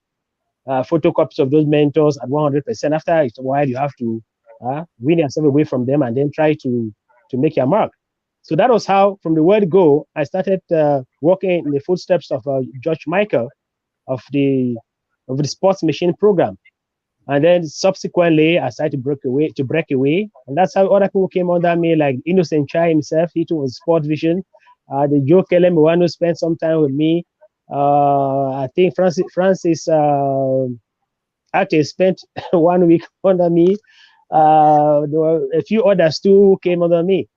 photocopies of those mentors at 100%. After a while, you have to win yourself away from them and then try to make your mark. So that was how, from the word go, I started working in the footsteps of George Michael of the Sports Machine program. And then subsequently, I started to break away. And that's how other people came under me, like Innocent Chai himself. He too was Sport Vision. The Joe Kelem, one who spent some time with me. I think Francis actually spent 1 week under me. There were a few others too who came under me.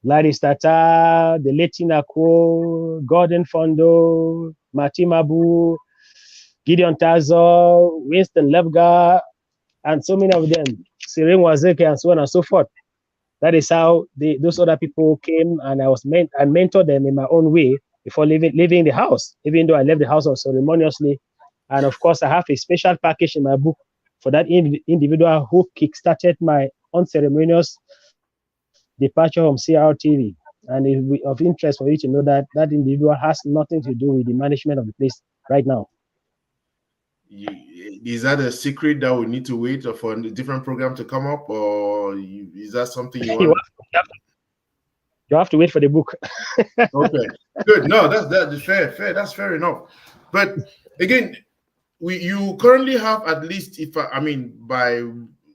Larry Tata, the late Tinako, Gordon Fondo, Martin Mabu, Gideon Tazo, Winston Levgar, and so many of them, Sirin Wazeke, and so on and so forth. That is how those other people came, and I mentored them in my own way before leaving the house, even though I left the house unceremoniously. And of course, I have a special package in my book for that individual who kickstarted my unceremonious departure from CRTV. And it's of interest for you to know that that individual has nothing to do with the management of the place right now. Is that a secret that we need to wait for a different program to come up, or is that something you want? You have to wait for the book. Okay, good. No, that's fair. That's fair enough. But again, you currently have at least, by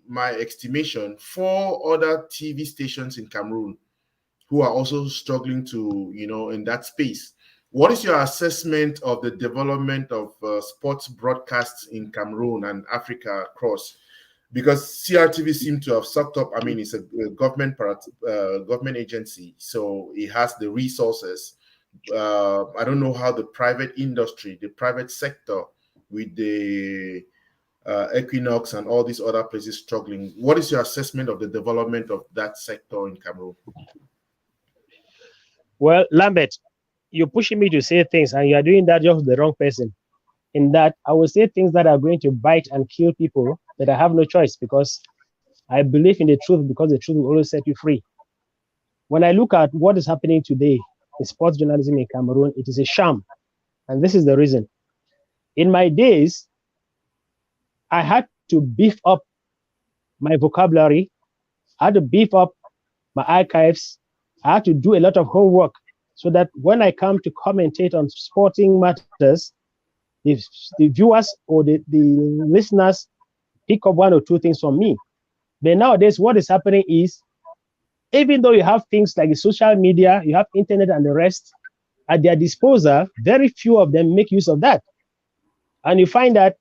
my estimation, 4 other TV stations in Cameroon who are also struggling to, in that space. What is your assessment of the development of sports broadcasts in Cameroon and Africa across? Because CRTV seems to have sucked up. It's a government agency, so it has the resources. I don't know how the private industry, the private sector, with the Equinox and all these other places struggling. What is your assessment of the development of that sector in Cameroon? Well, Lambert, you're pushing me to say things, and you're doing that just the wrong person. In that, I will say things that are going to bite and kill people, that I have no choice, because I believe in the truth, because the truth will always set you free. When I look at what is happening today in sports journalism in Cameroon, it is a sham. And this is the reason. In my days, I had to beef up my vocabulary. I had to beef up my archives. I had to do a lot of homework so that when I come to commentate on sporting matters, if the viewers or the listeners pick up 1 or 2 things from me. But nowadays, what is happening is, even though you have things like social media, you have internet and the rest at their disposal, very few of them make use of that. And you find that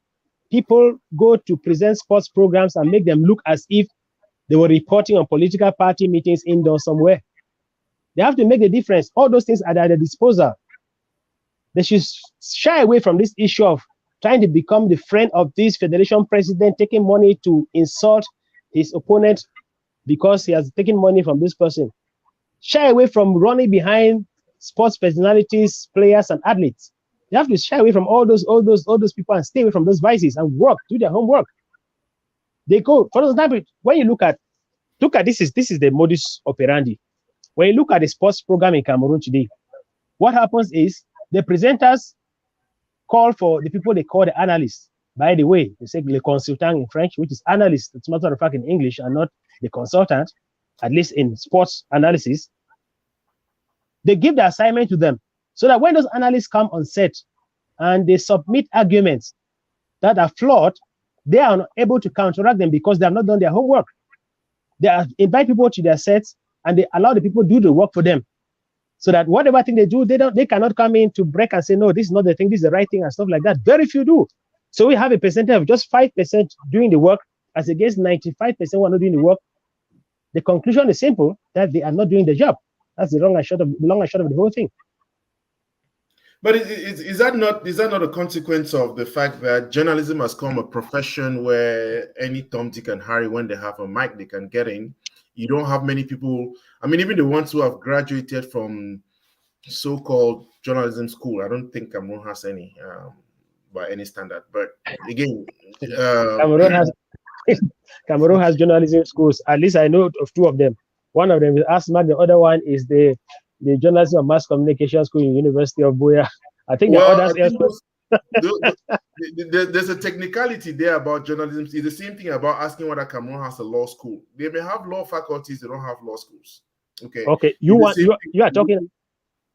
people go to present sports programs and make them look as if they were reporting on political party meetings indoors somewhere. They have to make the difference. All those things are at their disposal. They should shy away from this issue of trying to become the friend of this federation president, taking money to insult his opponent because he has taken money from this person. Shy away from running behind sports personalities, players, and athletes. They have to shy away from all those people and stay away from those vices and work, do their homework. They go, for example, when you look at this is the modus operandi. When you look at the sports program in Cameroon today, what happens is the presenters call for the people they call the analysts. By the way, they say le consultant in French, which is analyst, as a matter of fact, in English, and not the consultant, at least in sports analysis. They give the assignment to them so that when those analysts come on set and they submit arguments that are flawed, they are not able to counteract them because they have not done their homework. They invite people to their sets and they allow the people to do the work for them. So that whatever thing they do, they cannot come in to break and say, no, this is not the thing, this is the right thing, and stuff like that. Very few do. So we have a percentage of just 5% doing the work as against 95% who are not doing the work. The conclusion is simple, that they are not doing the job. That's the long and short of the whole thing. But is that not a consequence of the fact that journalism has become a profession where any Tom, Dick, and Harry, when they have a mic, they can get in? You don't have many people. I mean, even the ones who have graduated from so-called journalism school, I don't think Cameroon has any by any standard. But again, Cameroon has Cameroon has journalism schools. At least I know of two of them. One of them is ASMA. The other one is the Journalism and Mass Communication School in University of Buea. I think there are well, I others think elsewhere. there's a technicality there about journalism. It's the same thing about asking whether Cameroon has a law school. They may have law faculties, they don't have law schools. Okay, Okay, it's the same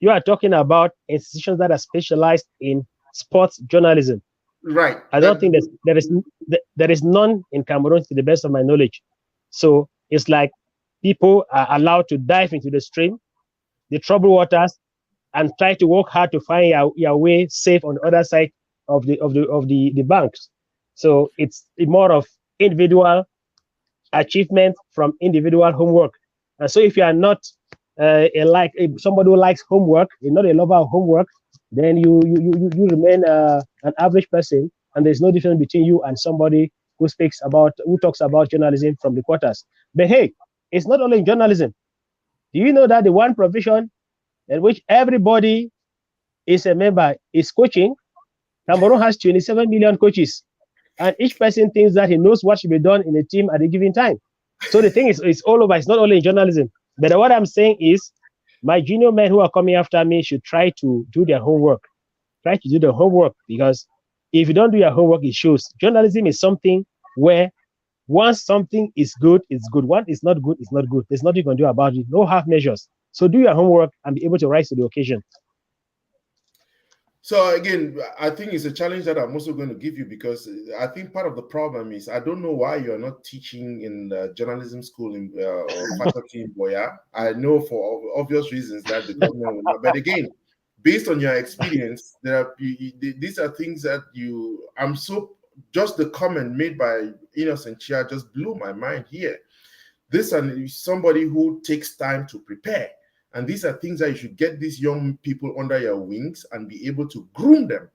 you are talking about institutions that are specialized in sports journalism. thing. Right. I don't think there is none in Cameroon to the best of my knowledge. So it's like people are allowed to dive into the stream, the troubled waters, and try to work hard to find your way safe on the other side of the banks. So it's more of individual achievement from individual homework. And so if you are not somebody who likes homework, you're not a lover of homework, then you remain an average person, and there's no difference between you and somebody who talks about journalism from the quarters. But hey, it's not only in journalism. Do you know that the one profession in which everybody is a member is coaching? Cameroon has 27 million coaches, and each person thinks that he knows what should be done in a team at a given time. So the thing is, it's all over. It's not only in journalism. But what I'm saying is, my junior men who are coming after me should try to do their homework. Try to do the homework, because if you don't do your homework, it shows. Journalism is something where once something is good, it's good. Once it's not good, it's not good. There's nothing you can do about it. No half measures. So do your homework and be able to rise to the occasion. So again, I think it's a challenge that I'm also going to give you, because I think part of the problem is I don't know why you're not teaching in the journalism school or faculty in Boya. I know for obvious reasons that the government will not. But again, based on your experience, these are things that I'm so just the comment made by Innocent Chia just blew my mind here. This is somebody who takes time to prepare. And these are things that you should get these young people under your wings and be able to groom them.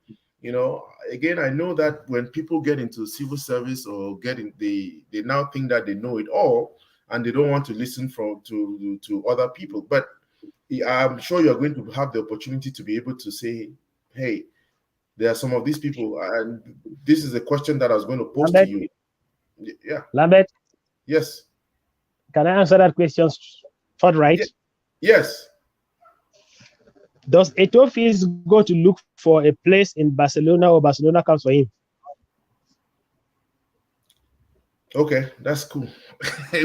Again, I know that when people get into civil service or they now think that they know it all, and they don't want to listen to other people. But I'm sure you're going to have the opportunity to be able to say, hey, there are some of these people, and this is a question that I was going to pose to you. Yeah. Lambert? Yes. Can I answer that question right? Yes. Does Eto'o go to look for a place in Barcelona, or Barcelona comes for him? Okay, that's cool.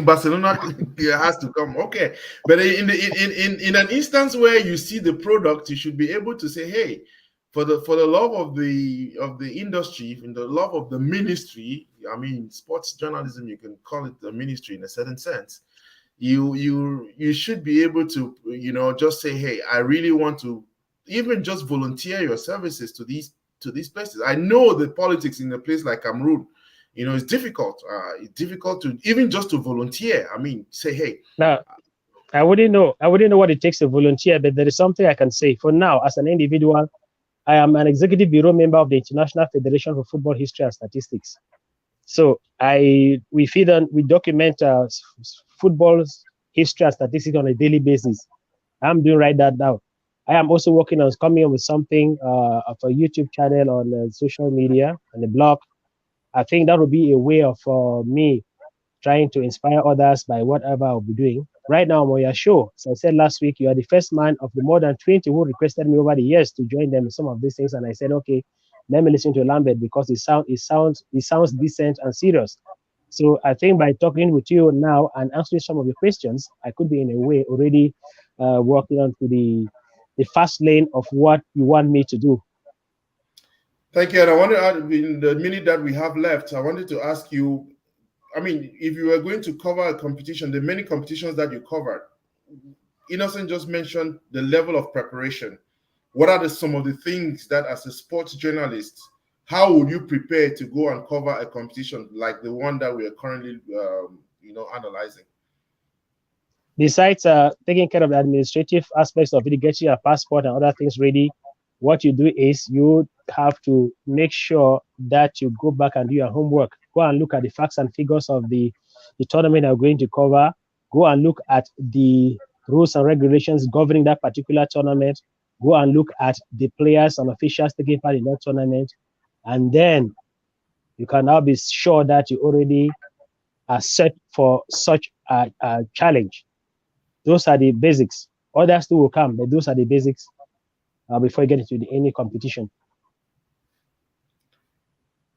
Barcelona has to come. Okay, but in an instance where you see the product, you should be able to say, "Hey, for the love of the industry, in the love of the ministry." I mean, sports journalism, you can call it the ministry in a certain sense. You should be able to just say, "Hey, I really want to even just volunteer your services to these places." I know the politics in a place like Cameroon. It's difficult. It's difficult to even just to volunteer. I mean, say, hey. Now, I wouldn't know what it takes to volunteer, but there is something I can say. For now, as an individual, I am an executive bureau member of the International Federation for Football History and Statistics. So we document football history and statistics on a daily basis. I'm doing that now. I am also working on coming up with something of a YouTube channel on social media and a blog. I think that would be a way of me trying to inspire others by whatever I'll be doing. Right now, I'm on your show. As I said last week, you are the first man of the more than 20 who requested me over the years to join them in some of these things. And I said, okay, let me listen to Lambert, because it sounds decent and serious. So I think by talking with you now and answering some of your questions, I could be in a way already working on to the fast lane of what you want me to do. Thank you. And I wanted to add, in the minute that we have left, I wanted to ask you, I mean, if you were going to cover a competition, the many competitions that you covered, Innocent just mentioned the level of preparation. What are some of the things that, as a sports journalist, how would you prepare to go and cover a competition like the one that we are currently, analyzing? Besides taking care of the administrative aspects of it, getting your passport and other things ready, what you do is you have to make sure that you go back and do your homework. Go and look at the facts and figures of the tournament you're going to cover. Go and look at the rules and regulations governing that particular tournament. Go and look at the players and officials taking part in that tournament. And then you can now be sure that you already are set for such a challenge. Those are the basics. Others too will come, but those are the basics before you get into any competition.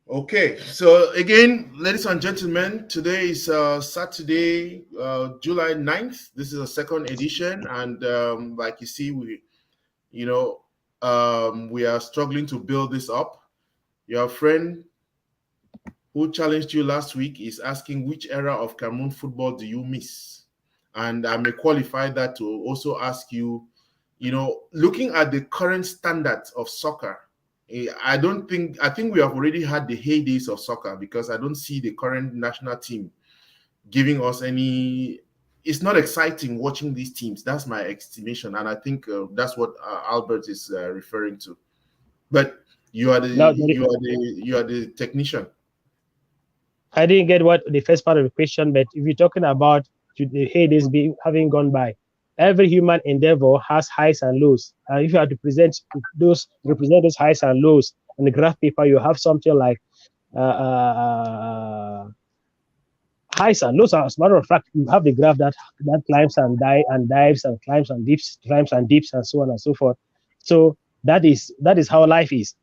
Okay, so again, ladies and gentlemen, today is Saturday, July 9th. This is a second edition, and like you see, we are struggling to build this up. Your friend who challenged you last week is asking which era of Cameroon football do you miss? And I may qualify that to also ask you, looking at the current standards of soccer, I think we have already had the heydays of soccer, because I don't see the current national team giving us any. It's not exciting watching these teams. That's my estimation, and I think that's what Albert is referring to. But you are the technician. I didn't get what the first part of the question, but if you're talking about the heydays having gone by, every human endeavor has highs and lows. And if you have to represent those highs and lows on the graph paper, you have something like highs and lows. As a matter of fact, you have the graph that climbs and dives and climbs and dips, and so on and so forth. So that is how life is.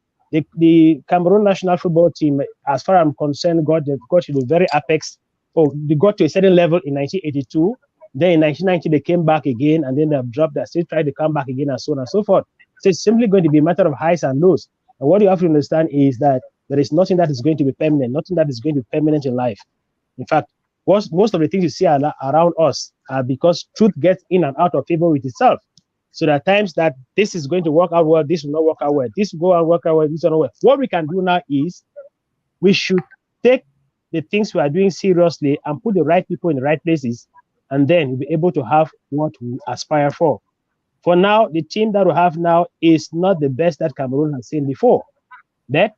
The Cameroon national football team, as far as I'm concerned, got to the very apex. They got to a certain level in 1982. Then in 1990, they came back again, and then they've dropped. They still tried to come back again, and so on and so forth. So it's simply going to be a matter of highs and lows. And what you have to understand is that there is nothing that is going to be permanent, nothing that is going to be permanent in life. In fact, most of the things you see around us are because truth gets in and out of favor with itself. So there are times that this is going to work out well, this will not work out well, this will go and work out well, this will not work. What we can do now is we should take the things we are doing seriously and put the right people in the right places, and then we'll be able to have what we aspire for. For now, the team that we have now is not the best that Cameroon has seen before. But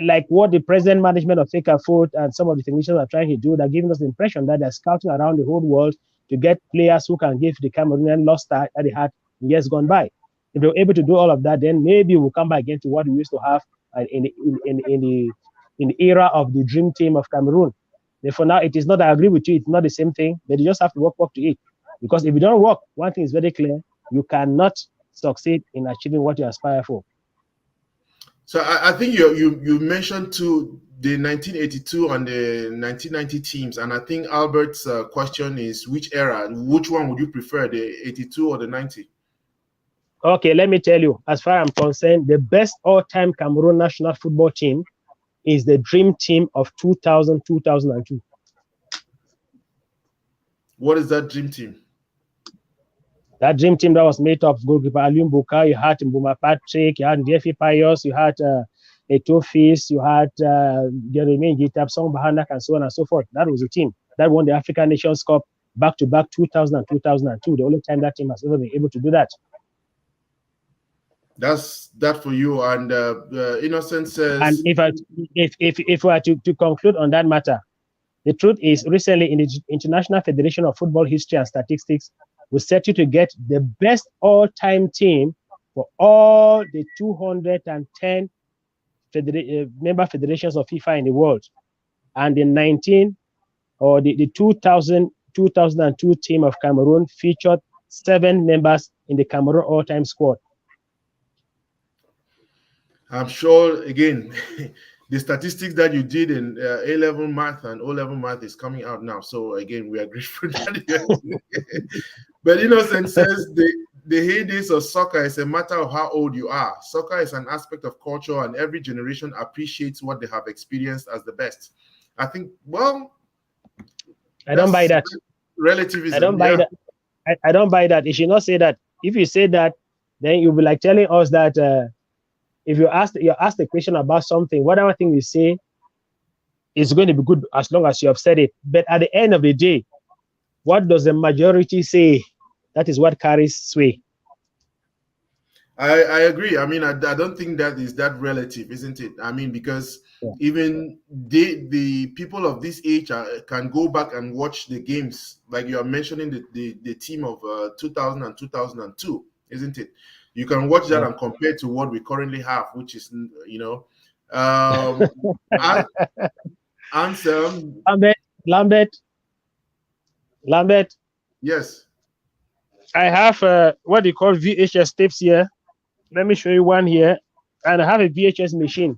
like what the present management of Food and some of the technicians are trying to do, they're giving us the impression that they're scouting around the whole world to get players who can give the Cameroonian lost start that they had in years gone by. If they're able to do all of that, then maybe we'll come back again to what we used to have in the era of the dream team of Cameroon. But for now, it is not. I agree with you. It's not the same thing, but you just have to work to it. Because if you don't work, one thing is very clear: you cannot succeed in achieving what you aspire for. So I think you mentioned too the 1982 and the 1990 teams, and I think Albert's question is which one would you prefer, the 82 or the 90? Okay, let me tell you, as far as I'm concerned, the best all-time Cameroon national football team is the dream team of 2000-2002. What is that dream team? That dream team that was made of goalkeeper Alium Buka, you had Mbuma Patrick, you had Ndiefi Pius, you had Etofis, you had Jeremy Gitab, Song Bahanak, and so on and so forth. That was the team that won the African Nations Cup back-to-back 2000 and 2002. The only time that team has ever been able to do that. That's that for you. And Innocent says. And if we are to conclude on that matter, the truth is, recently in the International Federation of Football History and Statistics, we set you to get the best all-time team for all the 210 member federations of FIFA in the world. And the 2002 team of Cameroon featured 7 members in the Cameroon all-time squad. I'm sure, again, the statistics that you did in A-level math and O-level math is coming out now. So, again, we are grateful that. But Innocent says the heydays of soccer is a matter of how old you are. Soccer is an aspect of culture, and every generation appreciates what they have experienced as the best. I think, well, I don't buy that. Relativism. I don't buy that. I don't buy that. You should not say that. If you say that, then you'll be like telling us that if you ask the question about something, whatever thing you say is going to be good as long as you have said it. But at the end of the day, what does the majority say? That is what carries sway. I agree. I mean, I don't think that is that relative, isn't it? I mean, because Yeah. even the people of this age can go back and watch the games, like you are mentioning the team of 2000 and 2002, isn't it? You can watch that Yeah. and compare to what we currently have, which is, um, An- Ansem, Lambert, Lambert, Lambert. yes. I have what they call VHS tapes here. Let me show you one here, and I have a VHS machine.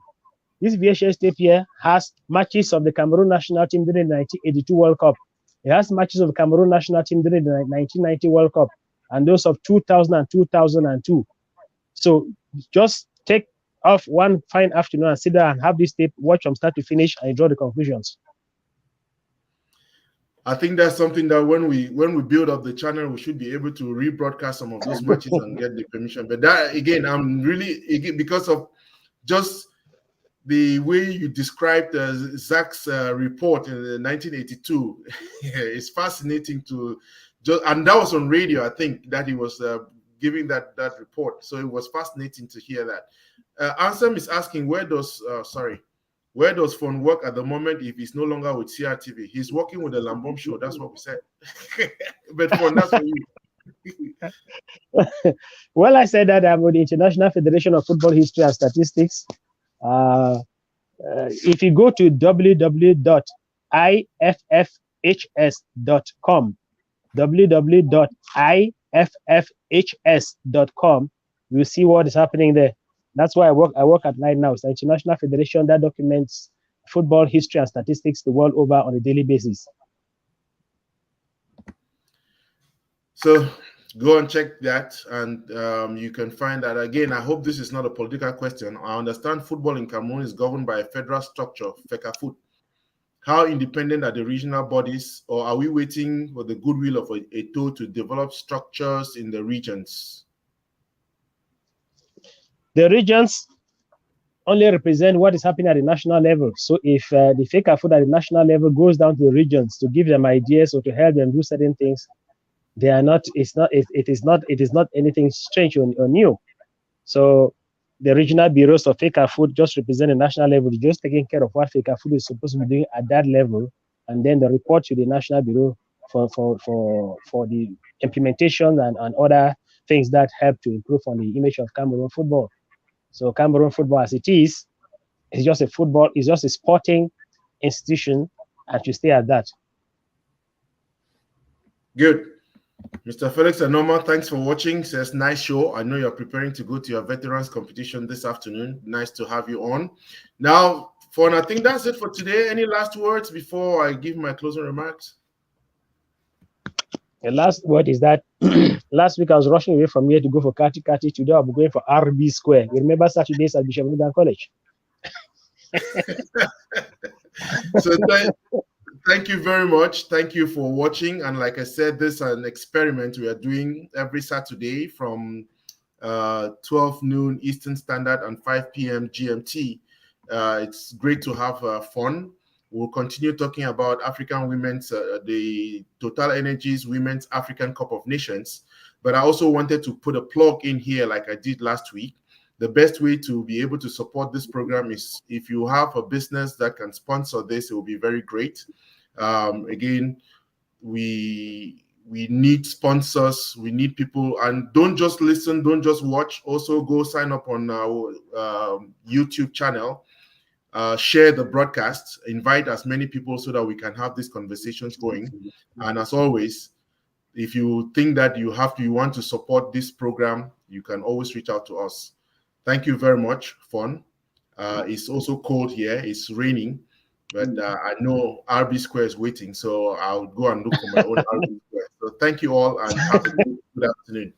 This VHS tape here has matches of the Cameroon national team during the 1982 World Cup. It has matches of the Cameroon national team during the 1990 World Cup and those of 2000 and 2002. So just take off one fine afternoon and sit there and have this tape, watch from start to finish, and draw the conclusions. I think that's something that when we build up the channel, we should be able to rebroadcast some of those matches and get the permission. But that again, I'm really because of just the way you described Zach's report in 1982. It's fascinating to just, and that was on radio. I think that he was giving that report, so it was fascinating to hear that. Ansem is asking where does Fon work at the moment if he's no longer with CRTV? He's working with the Lambom show. That's what we said. But Fon, that's for you. Well, I said that I'm with the International Federation of Football History and Statistics. If you go to www.iffhs.com, www.iffhs.com, you'll see what is happening there. That's why I work at Line Now. It's an international federation that documents football history and statistics the world over on a daily basis. So go and check that, and you can find that. Again, I hope this is not a political question. I understand football in Cameroon is governed by a federal structure, FECAFOOT. How independent are the regional bodies, or are we waiting for the goodwill of Eto to develop structures in the regions? The regions only represent what is happening at the national level. So if the FECAFOOT at the national level goes down to the regions to give them ideas or to help them do certain things, they are not. It is not anything strange or new. So the regional bureaus of FECAFOOT just represent the national level, just taking care of what FECAFOOT is supposed to be doing at that level, and then the report to the national bureau for the implementation and other things that help to improve on the image of Cameroon football. So Cameroon football, as it is just a football, it's just a sporting institution, and to stay at that. Good. Mr. Felix Anoma, thanks for watching. Says nice show. I know you're preparing to go to your veterans competition this afternoon. Nice to have you on. Now, Fawn, I think that's it for today. Any last words before I give my closing remarks? The last word is that last week I was rushing away from here to go for Kati Kati. Today I'll be going for RB Square. You remember Saturdays at Bishop Morgan College? So thank you very much. Thank you for watching. And like I said, this is an experiment we are doing every Saturday from 12 noon Eastern Standard and 5 p.m. GMT. It's great to have fun. We'll continue talking about African women's, the Total Energies Women's African Cup of Nations. But I also wanted to put a plug in here like I did last week. The best way to be able to support this program is if you have a business that can sponsor this, it will be very great. Again, we need sponsors, we need people, and don't just listen, don't just watch, also go sign up on our YouTube channel. Share the broadcast, invite as many people so that we can have these conversations going. And as always, if you think that you want to support this program, you can always reach out to us. Thank you very much, Fon. It's also cold here, it's raining, but I know RB Square is waiting, so I'll go and look for my own RB Square. So thank you all and have a good afternoon.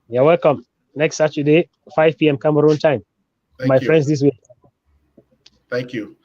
You're welcome. Next Saturday, 5 p.m. Cameroon time. Thank My you. friends this week. Thank you.